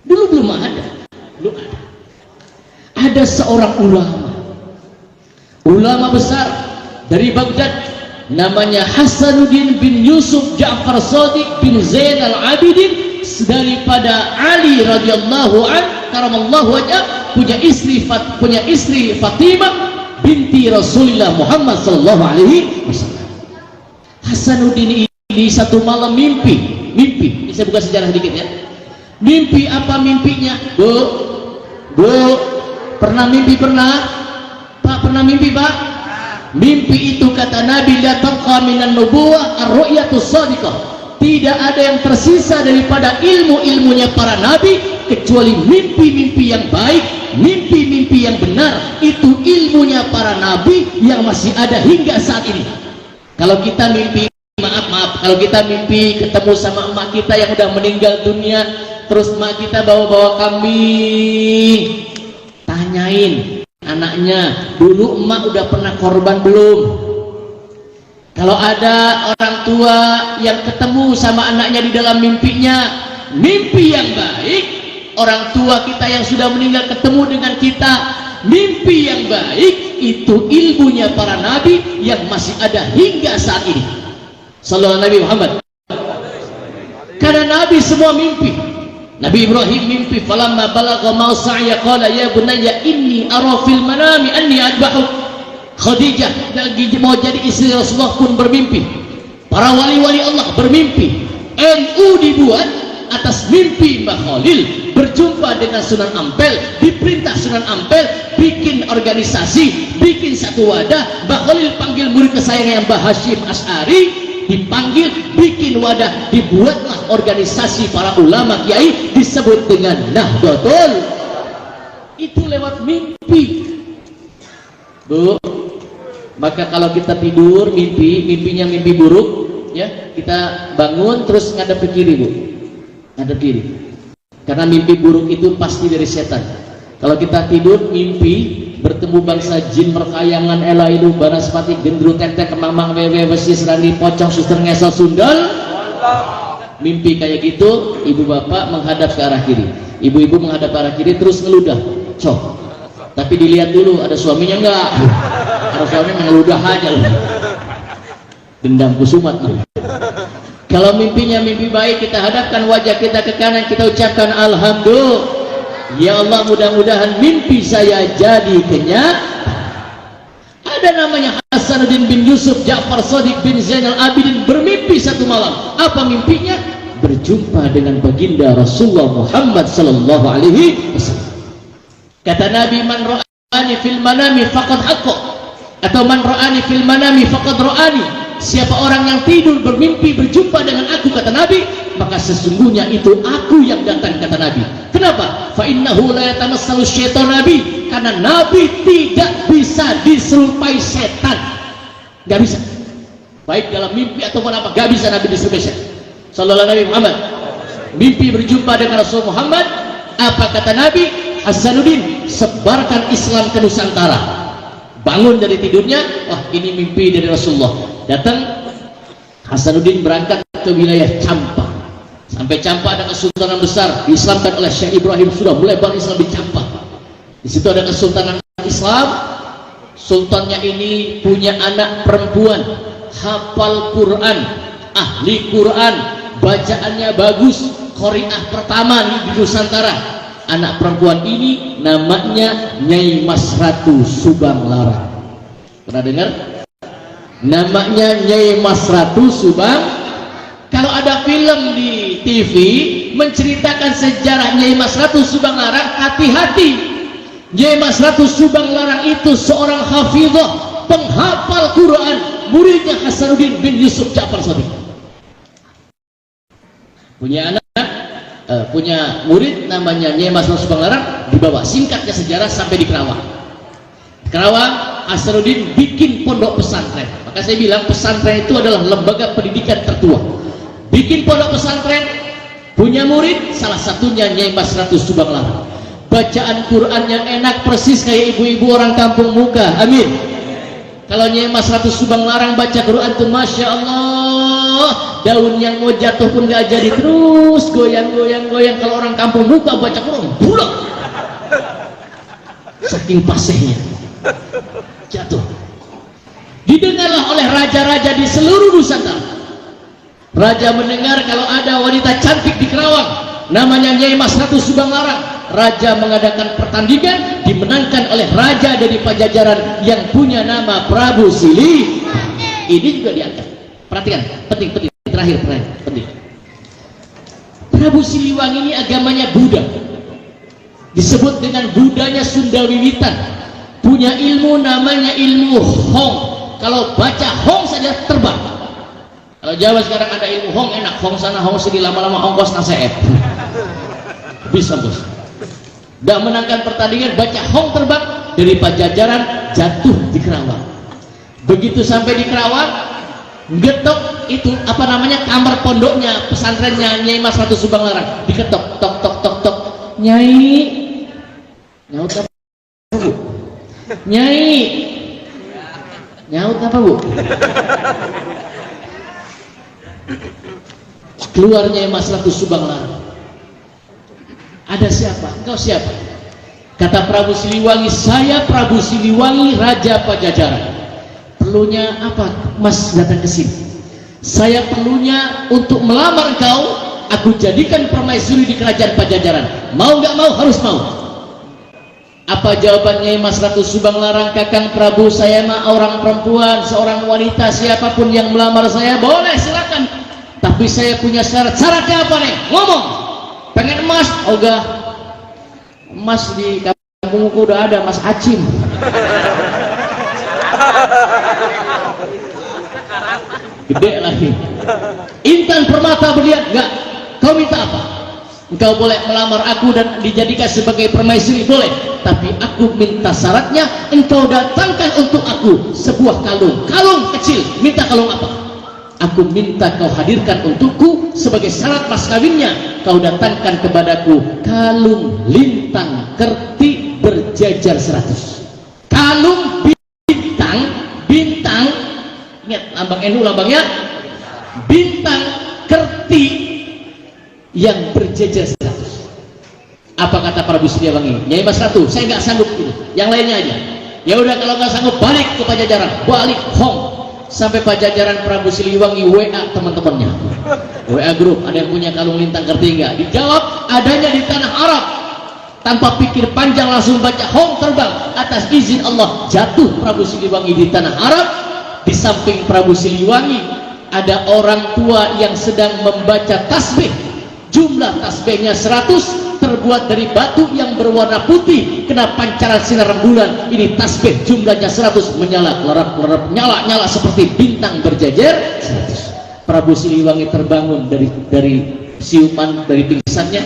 Dulu belum ada. Ada seorang ulama besar dari Baghdad, namanya Hasanuddin bin Yusuf Ja'far Shadiq bin Zainal Abidin, daripada Ali radhiyallahu an karamallahu wajhah, punya istri Fatimah binti Rasulullah Muhammad sallallahu alaihi wasallam. Hasanuddin ini satu malam mimpi. Ini saya buka sejarah sedikit ya. Mimpi apa mimpinya? Bu, pernah mimpi? Pak, pernah mimpi Pak? Mimpi itu kata Nabi, la tabqa minan nubuwah ar-ru'yatus shadiqah. Tidak ada yang tersisa daripada ilmu-ilmunya para nabi kecuali mimpi-mimpi yang baik, mimpi-mimpi yang benar. Itu ilmunya para nabi yang masih ada hingga saat ini. Kalau kita mimpi, maaf, kalau kita mimpi ketemu sama emak kita yang udah meninggal dunia, terus emak kita bawa-bawa kambing, tanyain anaknya, dulu emak udah pernah korban belum? Kalau ada orang tua yang ketemu sama anaknya di dalam mimpinya, mimpi yang baik, orang tua kita yang sudah meninggal ketemu dengan kita, mimpi yang baik, itu ilmunya para nabi yang masih ada hingga saat ini. Sallallahu Nabi Muhammad. Karena nabi semua mimpi. Nabi Ibrahim mimpi, falamma balagha ma'sa'ya qala ya bunayya inni ara fil manami anni adbahuk. Khadijah lagi mau jadi istri Rasulullah pun bermimpi. Para wali-wali Allah bermimpi. NU dibuat atas mimpi Mbah Khalil berjumpa dengan Sunan Ampel, diperintah Sunan Ampel bikin organisasi, bikin satu wadah. Mbah Khalil panggil murid kesayangan Mbah Hashim Asy'ari, dipanggil bikin wadah, dibuatlah organisasi para ulama kiai disebut dengan Nahdlatul. Itu lewat mimpi. Bu, maka kalau kita tidur mimpinya mimpi buruk ya, kita bangun terus ngadep ke kiri Bu, ngadep kiri, karena mimpi buruk itu pasti dari setan. Kalau kita tidur mimpi bertemu bangsa jin merkayangan elaidu banaspati gendru tetek kemamang wewe besi serani pocong suster ngesel sundal, mimpi kayak gitu, ibu bapak menghadap ke arah kiri, ibu-ibu menghadap ke arah kiri terus ngeludah, cok. Tapi dilihat dulu ada suaminya enggak. Kalau suaminya mengeludah aja loh. Dendam kusumat loh. Kalau mimpinya mimpi baik, kita hadapkan wajah kita ke kanan, kita ucapkan alhamdulillah. Ya Allah, mudah-mudahan mimpi saya jadi kenyataan. Ada namanya Hasanuddin bin Yusuf Ja'far Shadiq bin Zainal Abidin bermimpi satu malam. Apa mimpinya? Berjumpa dengan baginda Rasulullah Muhammad sallallahu alaihi wasallam. Kata Nabi, man ra'ani fil manami faqad haqqa, atau man ra'ani fil manami faqad ra'ani. Siapa orang yang tidur bermimpi berjumpa dengan aku, kata Nabi, maka sesungguhnya itu aku yang datang, kata Nabi. Kenapa? Fa innahu la yatamassalu syaitan nabi, karena Nabi tidak bisa diserupai setan. Gak bisa. Baik dalam mimpi ataupun apa, gak bisa Nabi diserupai setan. Sallallahu Nabi Muhammad. Mimpi berjumpa dengan Rasul Muhammad, apa kata Nabi? Hasanuddin, sebarkan Islam ke Nusantara. Bangun dari tidurnya, wah ini mimpi dari Rasulullah. Datang Hasanuddin berangkat ke wilayah Campa. Sampai Campa ada kesultanan besar diislamkan oleh Syekh Ibrahim, sudah melebar Islam di Campa. Di situ ada kesultanan Islam. Sultannya ini punya anak perempuan, hafal Quran, ahli Quran, bacaannya bagus, qari'ah pertama di Nusantara. Anak perempuan ini namanya Nyai Mas Ratu Subang Larang. Pernah dengar? Namanya Nyai Mas Ratu Subang. Kalau ada film di TV menceritakan sejarah Nyai Mas Ratu Subang Larang, hati-hati. Nyai Mas Ratu Subang Larang itu seorang hafizah, penghafal Quran, muridnya Hasanuddin bin Yusuf Ja'far Shadiq. Punya anak punya murid namanya Nyai Mas Subang Larang, dibawa singkatnya sejarah sampai di Kerawang. Kerawang, Asruddin bikin pondok pesantren. Maka saya bilang pesantren itu adalah lembaga pendidikan tertua. Bikin pondok pesantren, punya murid, salah satunya Nyai Mas Ratu Subang Larang. Bacaan Quran yang enak persis kayak ibu-ibu orang kampung muka. Amin. Kalau Nyai Mas Ratu Subang Larang baca Quran tuh Masya Allah, daun yang mau jatuh pun gak jadi, terus goyang-goyang. Kalau orang kampung muka baca Quran bulat, saking pasehnya jatuh. Didengarlah oleh raja-raja di seluruh Nusantara. Raja mendengar kalau ada wanita cantik di Kerawang namanya Nyai Mas Ratu Subang Larang. Raja mengadakan pertandingan, dimenangkan oleh raja dari Pajajaran yang punya nama Prabu Sili. Ini juga diangkat. Perhatikan, penting, terakhir, penting. Prabu Siliwangi ini agamanya Buddha. Disebut dengan Budanya Sunda Wiwitan. Punya ilmu namanya ilmu Hong. Kalau baca Hong saja terbang. Kalau Jawa sekarang ada ilmu Hong enak, Hong sana Hong sini, lama-lama ongkos naseet. Bisa bos. Dan menangkan pertandingan, baca Hong terbang dari Pajajaran, jatuh di Kerawang. Begitu sampai di Kerawang, getok itu apa namanya, kamar pondoknya pesantrennya Nyai Mas Ratu Subang Larang, diketok, tok. Nyai, nyaut apa bu? Nyai, nyaut apa bu? Keluar Nyai Mas Ratu Subang Larang. Ada siapa? Engkau siapa? Kata Prabu Siliwangi, saya Prabu Siliwangi, Raja Pajajaran. Perlunya apa Mas datang ke sini? Saya perlunya untuk melamar engkau, aku jadikan permaisuri di kerajaan Pajajaran. Mau gak mau? Harus mau. Apa jawabannya Mas Ratu Subang Larang? Kakang Prabu, saya mah orang perempuan, seorang wanita, siapapun yang melamar saya boleh silakan. Tapi saya punya syarat. Syaratnya apa nih? Ngomong. Pengen emas? Ogah. Emas di kampungku udah ada, Mas Acim. Gede lagi. Intan permata berlian? Enggak. Kau minta apa? Engkau boleh melamar aku dan dijadikan sebagai permaisuri, boleh. Tapi aku minta syaratnya, engkau datangkan untuk aku sebuah kalung. Kalung kecil. Minta kalung apa? Aku minta kau hadirkan untukku sebagai syarat mas kawinnya, kau datangkan kepadaku kalung lintang kerti berjajar 100. Kalung bintang, ingat lambang NU, lambangnya bintang kerti yang berjajar 100. Apa kata Prabu Siliwangi? Nyai Mas Ratu, saya nggak sanggup itu, yang lainnya aja. Ya udah, kalau nggak sanggup balik ke Pajajaran, balik Hong. Sampai Pajajaran, Prabu Siliwangi WA teman-temannya, WA grup, ada yang punya kalung lintang kerti enggak? Dijawab adanya di tanah Arab. Tanpa pikir panjang langsung baca Hong terbang. Atas izin Allah jatuh Prabu Siliwangi di tanah Arab. Di samping Prabu Siliwangi ada orang tua yang sedang membaca tasbih. Jumlah tasbihnya 100, terbuat dari batu yang berwarna putih, kena pancaran sinar rembulan. Ini tasbih jumlahnya 100, menyala, lerap, nyala seperti bintang berjajar 100. Prabu Siliwangi terbangun dari siuman, dari pingsannya.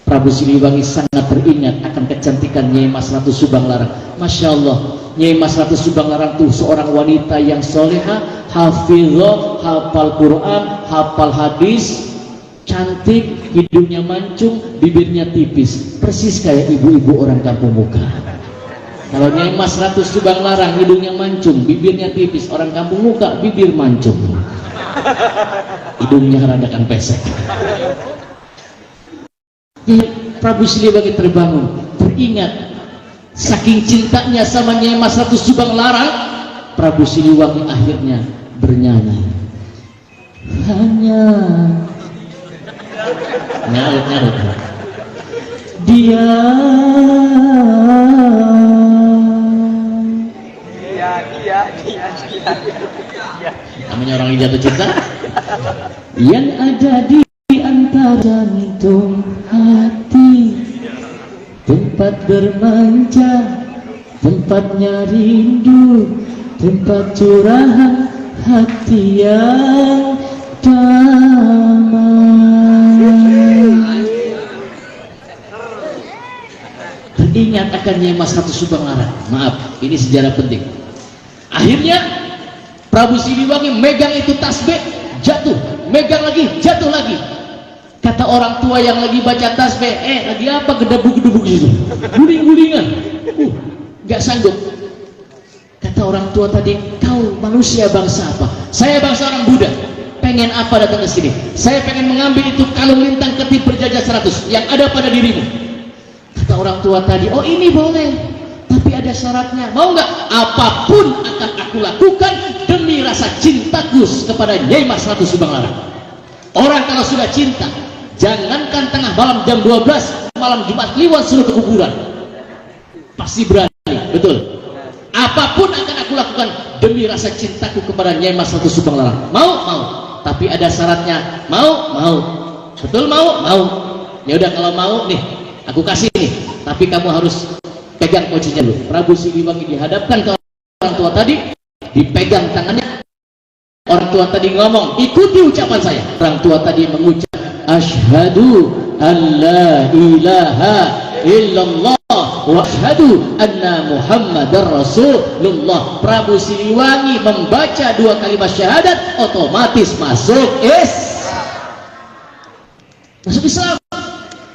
Prabu Siliwangi sangat teringat akan kecantikan Nyai Mas Ratu Subang Larang. Masya Allah, Nyai Mas Ratu Subang Larang tuh seorang wanita yang soleha, hafizah, hafal Quran, hafal hadis, cantik, hidungnya mancung, bibirnya tipis, persis kayak ibu-ibu orang kampung muka. Kalau Nyai Mas Ratu Subang Larang hidungnya mancung, bibirnya tipis, orang kampung muka bibir mancung, hidungnya radakan pesek. Prabu Siliwangi terbangun, teringat saking cintanya sama Nyai Mas Ratu Subang Larang. Prabu Siliwangi akhirnya bernyanyi, hanya nyaut dia namanya orang yang jatuh cinta yang ada di antara jantung hati, tempat bermanja, tempatnya rindu, tempat curahan hati yang damai. ingat akan Nyai Mas Ratu Subang Larang. Maaf, ini sejarah penting. Akhirnya Prabu Siliwangi megang itu tasbih, jatuh, megang lagi, jatuh lagi. Kata orang tua yang lagi baca tasbih, lagi apa gedebuk-gedebuk gitu, guling-gulingan, gak sanggup. Kata orang tua tadi, kau manusia bangsa apa? Saya bangsa orang Buddha. Pengen apa datang ke sini? Saya pengen mengambil itu kalung lintang ketip berjajah 100 yang ada pada dirimu. Kata orang tua tadi, oh ini boleh, tapi ada syaratnya. Mau nggak? Apapun akan aku lakukan demi rasa cintaku kepada Nyai Mas Ratu Subang Larang. Orang kalau sudah cinta, jangankan tengah malam jam 12 malam Jumat Kliwon suruh ke kuburan, pasti berani. Betul. Apapun akan aku lakukan demi rasa cintaku kepada Nyai Mas Ratu Subang Larang. Mau? Mau. Tapi ada syaratnya. Mau? Mau. Betul mau? Mau. Ya udah kalau mau nih, aku kasih nih. Tapi kamu harus pegang kuncinya dulu. Prabu Siliwangi dihadapkan ke orang tua tadi, dipegang tangannya. Orang tua tadi ngomong, ikuti ucapan saya. Orang tua tadi mengucap, asyhadu an la ilaha illallah wa asyhadu anna Muhammadar Rasulullah. Prabu Siliwangi membaca 2 kalimat syahadat, otomatis masuk masuk Islam.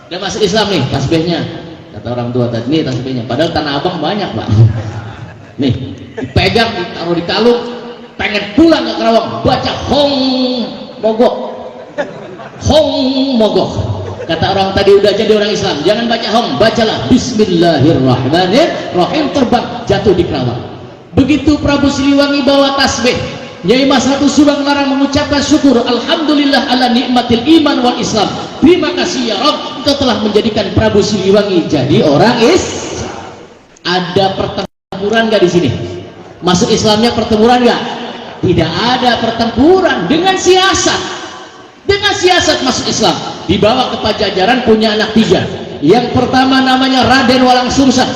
Dia masuk Islam nih, tasbihnya. Kata orang tua tadi, nih tasbihnya. Padahal Tanah Abang banyak, Pak. Nih, dipegang, ditaruh di kalung, pengen pulang ke Karawang, baca Hong Mogok. Hong Mogok. Kata orang tadi udah jadi orang Islam, jangan baca Hong, bacalah Bismillahirrahmanirrahim, terbang jatuh di Karawang. Begitu Prabu Siliwangi bawa tasbih, Nyai Mas Ratu Subang Larang mengucapkan syukur, alhamdulillah ala nikmatil iman wal Islam. Terima kasih ya Rabb, Engkau telah menjadikan Prabu Siliwangi jadi orang Islam. Ada pertempuran gak di sini? Masuk Islamnya pertempuran gak? Tidak ada pertempuran, dengan siasat. Dengan siasat masuk Islam. Dibawa ke Pajajaran, punya anak 3. Yang pertama namanya Raden Walang Sungsang,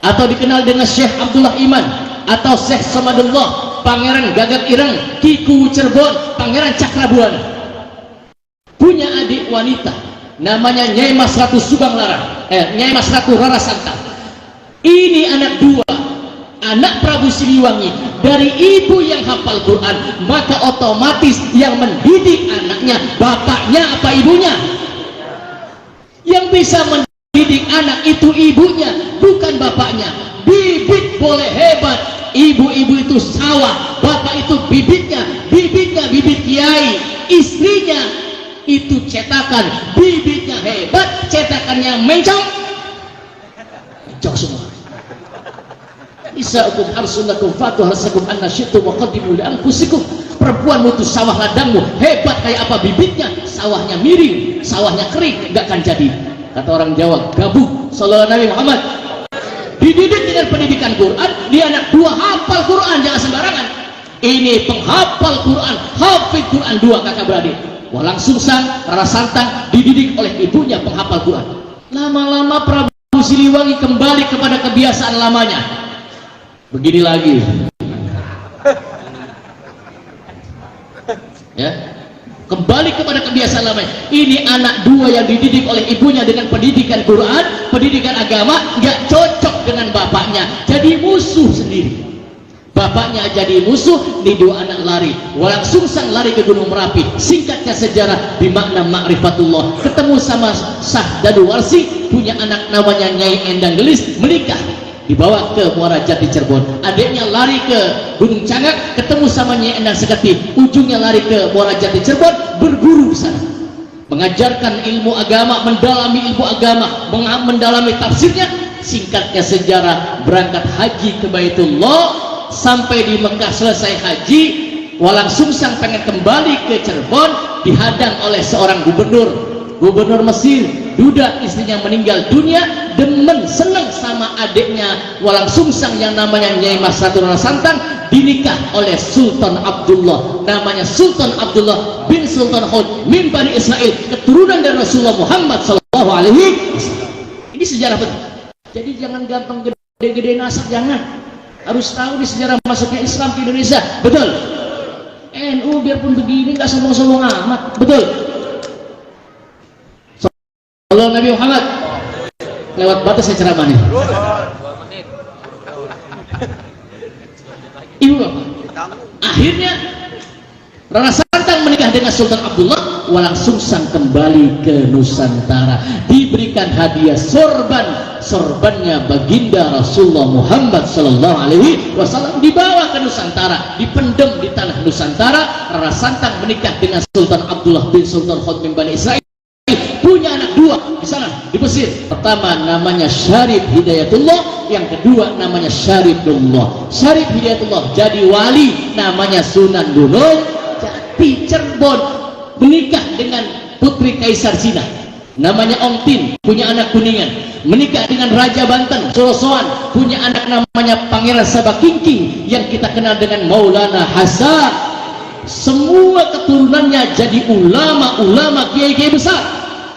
atau dikenal dengan Syekh Abdullah Iman, atau Syekh Samadullah, Pangeran Gagak Ireng, Kiku Cirebon, Pangeran Cakrabuana. Punya adik wanita namanya Nyai Mas Ratu Subang Larang, Nyai Mas Ratu Rara Santang. Ini anak 2, anak Prabu Siliwangi, dari ibu yang hafal Quran, maka otomatis yang mendidik anaknya bapaknya apa ibunya? Yang bisa mendidik anak itu ibunya, bukan bapaknya. Bibit boleh hebat, ibu-ibu itu sawah, bapak itu bibitnya bibit kiai, istrinya itu cetakan, bibitnya hebat, cetakannya mencong semua. Isa'ukum harsunakum fatu harsakum anna syi'tum wa qaddimu li anfusikum. Perempuanmu itu sawah ladangmu, hebat kayak apa bibitnya, sawahnya miring, sawahnya kering, enggak akan jadi. Kata orang Jawa, gabung. Sallallahu Nabi Muhammad. Dididik dengan pendidikan Quran, dia anak 2 hafal Quran, jangan sembarangan. Ini penghafal Quran, hafid Quran 2 kakak beradik. Walang Sungsang, Rara Santang dididik oleh ibunya penghafal Quran. Lama-lama Prabu Siliwangi kembali kepada kebiasaan lamanya. Begini lagi, ya, kembali kepada kebiasaan lamanya. Ini anak 2 yang dididik oleh ibunya dengan pendidikan Quran, pendidikan agama, nggak cocok dengan bapaknya, jadi musuh sendiri. Bapaknya jadi musuh, nih 2 anak lari. Walang Sungsang lari ke Gunung Merapi. Singkatnya sejarah bimakna ma'rifatullah. Ketemu sama Syah Danuwarsi, punya anak namanya Nyai Endang Gelis, menikah. Dibawa ke Muara Jati Cirebon. Adiknya lari ke Gunung Cangak, ketemu sama Nyai Endang Seketi, ujungnya lari ke Muara Jati Cirebon, berguru di sana, mengajarkan ilmu agama, mendalami ilmu agama, mendalami tafsirnya. Singkatnya sejarah, berangkat haji ke Baitullah, sampai di Mekah selesai haji, Walang Sungsang pengen kembali ke Cirebon, dihadang oleh seorang gubernur Mesir. Duda istrinya meninggal dunia, demen seneng sama adiknya Walang Sungsang yang namanya Nyai Mas Ratu Rara Santang, dinikah oleh Sultan Abdullah, namanya Sultan Abdullah bin Sultan Hud min Bani Israel, keturunan dari Rasulullah Muhammad sallallahu alaihi wasallam. Ini sejarah betul. Jadi jangan gampang gede-gede nasab, jangan. Harus tahu di sejarah masuknya Islam ke Indonesia. Betul. NU biarpun begini nggak sombong-sombong amat. Betul. Sallallahu Nabi Muhammad. lewat batas saya ceramah nih. 2 menit. Ibu bapak, akhirnya Rara Santang menikah dengan Sultan Abdullah, walang sungsang kembali ke Nusantara, diberikan hadiah sorbannya baginda Rasulullah Muhammad sallallahu alaihi wasallam, dibawa ke Nusantara, dipendam di tanah Nusantara. Rara Santang menikah dengan Sultan Abdullah bin Sultan Khalid bin Bani Israil, punya anak 2 di sana di Mesir. Pertama namanya Syarif Hidayatullah, yang kedua namanya Syarifullah. Syarif Hidayatullah jadi wali, namanya Sunan Gunung Jati Cirebon, menikah dengan putri Kaisar Cina namanya Ong Tin, punya anak Kuningan. Menikah dengan Raja Banten Solosoan, punya anak namanya Pangeran Sabah Kingking yang kita kenal dengan Maulana Hasan. Semua keturunannya jadi ulama-ulama, kiai-kiai besar,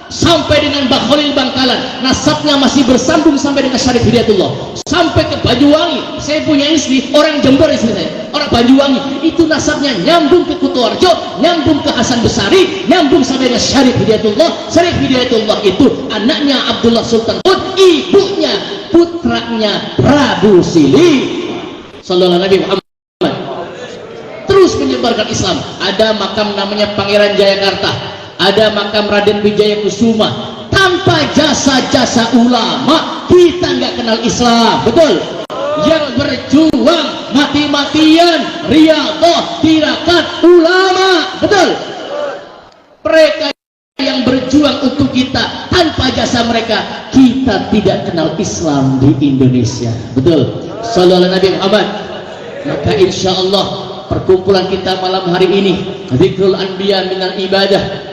sampai dengan Mbah Khalil Bangkalan, nasabnya masih bersambung sampai dengan Syarif Hidayatullah, sampai ke Banyuwangi. Saya punya istri orang Jember, istri saya orang Banyuwangi, itu nasabnya nyambung ke Kutoarjo, nyambung ke Hasan Besari, nyambung sampai dengan Syarif Hidayatullah. Syarif Hidayatullah itu anaknya Abdullah Sultan Hud, ibunya putranya Prabu Sili sallallahu alaihi Muhammad. Terus menyebarkan Islam. Ada makam namanya Pangeran Jayakarta, ada makam Raden Wijaya Kusuma. Tanpa jasa-jasa ulama kita nggak kenal Islam, betul? Yang berjuang mati-matian, riyadhah, tirakat ulama, betul? Mereka yang berjuang untuk kita, tanpa jasa mereka kita tidak kenal Islam di Indonesia, betul? Sallallahu alaihi Muhammad. Maka insya Allah perkumpulan kita malam hari ini, dzikrul anbiya minal ibadah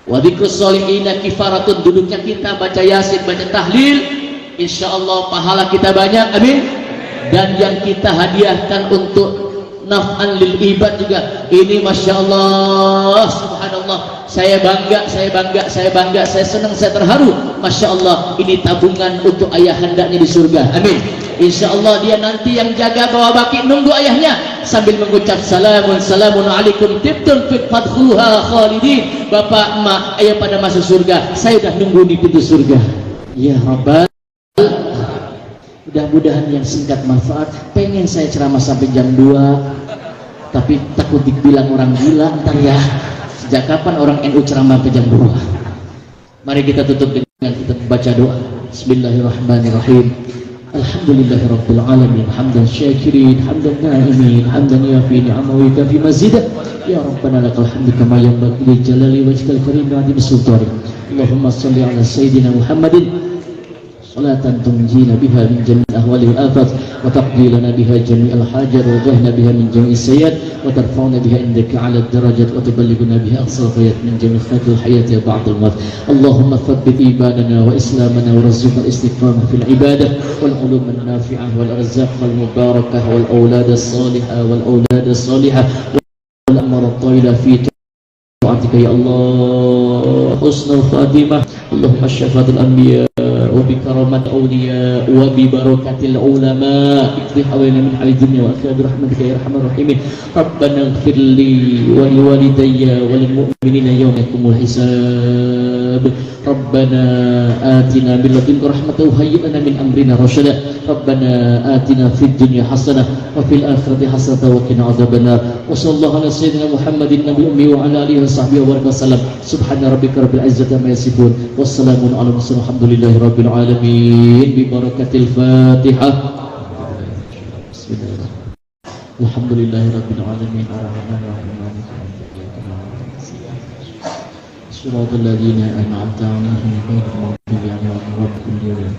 wa dzikrus sholihina kifaratun, duduknya kita baca yasin, baca tahlil, insyaallah pahala kita banyak, amin. Dan yang kita hadiahkan untuk naf'an lil ibad juga ini, masya Allah, subhanallah, saya bangga, saya senang, saya terharu, masya Allah. Ini tabungan untuk ayah hendaknya di surga, amin. Insya Allah dia nanti yang jaga bawa baki, nunggu ayahnya sambil mengucap salamun alaikum tibtun fadkhuluha khalidin. Bapak emak ayah pada masuk surga, saya udah nunggu di pintu surga. Ya Rabbal, mudah-mudahan yang singkat manfaat. Pengen saya ceramah sampai jam 2, tapi takut dibilang orang gila ntar ya. Sejak kapan orang NU ceramah sampai jam 2? Mari kita tutup dengan kita baca doa. Bismillahirrahmanirrahim. Alhamdulillahirabbil alamin, hamdan syakirin, hamdan na'imin, hamdan yafi ni'amahu wa kafi mazidah. Ya Rabbana lakal hamdu kama yanbaghi li jalali wajhikal karim wa 'azimi sultanik. Allahumma shalli ala sayyidina Muhammadin salatan tunjina biha min jami'il ahwali wal afat wa taqdi lana biha jami'al hajat wa tuhna biha min jami'is sayyi'at wa tarfa'una biha indaka 'ala ad-darajat wa tuballighuna biha aqsal ghayat min jami'il khairil hayati ba'da al-maut. Allahumma thabbit imanana wa islamana wa rzuqna al-istiqamah fil ibadah wal ulum an-nafi'ah wal arzaq wal mubarakah wal awlad as-salihah wal awlad as-salihah wal amr at-tayyiba fi ta'atika ya Allah. Husnul khatimah. Allahumma syafatul anbiya وبكرامة أولياء وببركة العلماء اقضي حوالينا من حال الدنيا وآخرة برحمتك يا أرحم الراحمين. ربنا اغفر لي ولوالدي وللمؤمنين يوم يقوم الحساب. ربنا آتنا من لدنك رحمة وهيئ لنا من أمرنا رشدا. ربنا آتنا في الدنيا حسنة وفي الآخرة حسنة وقنا عذاب النار. وصلى الله على سيدنا محمد النبي الأمي وعلى آله وصحبه وسلم. سبحان ربك رب العزة عما يصفون والسلام على المرسلين والحمد لله رب العالمين ببركة الفاتحة. بسم الله. الحمد لله رب العالمين الرحمن الرحيم مالك يوم الدين. صراط الذين أنعمت عليهم غير المغضوب عليهم ولا الضالين.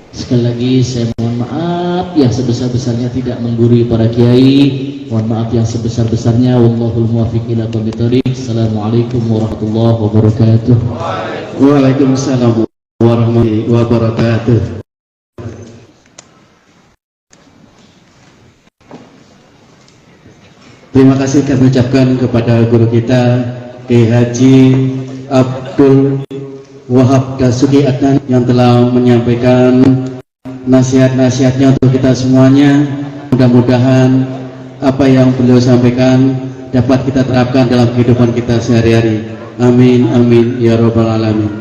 Sekali lagi saya mohon maaf yang sebesar-besarnya tidak menggurui para kiai. Mohon maaf yang sebesar-besarnya. Wallahul muwaffiq ila aqwamit thoriq. Assalamualaikum warahmatullahi wabarakatuh. Waalaikumsalam warahmatullahi wabarakatuh. Terima kasih kami ucapkan kepada guru kita Kiai Haji Abdul Wahab Dasuki Adnan yang telah menyampaikan nasihat-nasihatnya untuk kita semuanya. Mudah-mudahan apa yang beliau sampaikan dapat kita terapkan dalam kehidupan kita sehari-hari. Amin amin ya rabbal alamin.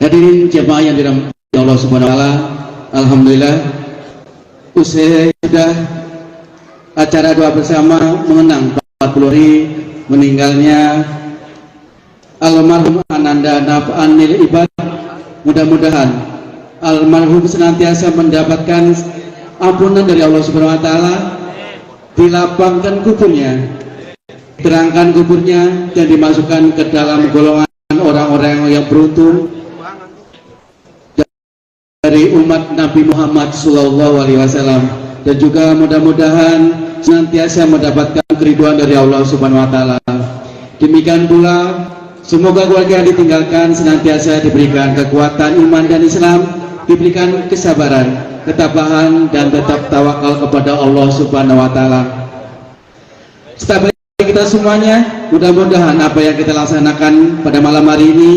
Hadirin jemaah yang dirahmati Allah Subhanahu wa taala, alhamdulillah usai sudah acara doa bersama mengenang 40 hari meninggalnya almarhum Ananda Naf'anil Ibad. Mudah-mudahan almarhum senantiasa mendapatkan ampunan dari Allah Subhanahu wa taala, dilapangkan kuburnya, terangkan kuburnya, dan dimasukkan ke dalam golongan orang-orang yang beruntung dari umat Nabi Muhammad SAW, dan juga mudah-mudahan senantiasa mendapatkan keridhaan dari Allah Subhanahu wa taala. Demikian pula semoga keluarga yang ditinggalkan senantiasa diberikan kekuatan iman dan Islam, diberikan kesabaran, ketabahan, dan tetap tawakal kepada Allah Subhanahu wa taala. Serta bagi kita semuanya, mudah-mudahan apa yang kita laksanakan pada malam hari ini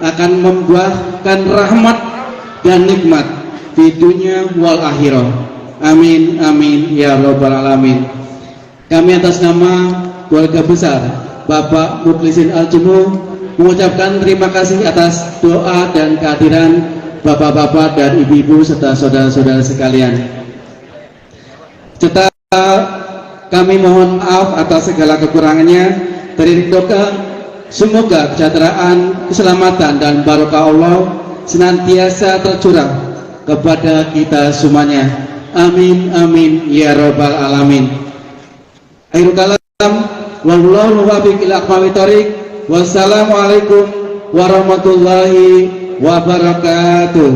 akan membuahkan rahmat dan nikmat di dunia wal akhirah. Amin amin ya rabbal alamin. Kami atas nama keluarga besar Bapak Mukhlisin Al-Jumuh mengucapkan terima kasih atas doa dan kehadiran bapak-bapak dan ibu-ibu serta saudara-saudara sekalian. Serta kami mohon maaf atas segala kekurangannya. Dari doa semoga kesejahteraan, keselamatan, dan barokah Allah senantiasa tercurah kepada kita semuanya. Amin amin ya rabbal alamin. Akhirul kalam, wallahu muwaffiq ila aqwamit thoriq. Wassalamualaikum warahmatullahi wabarakatuh.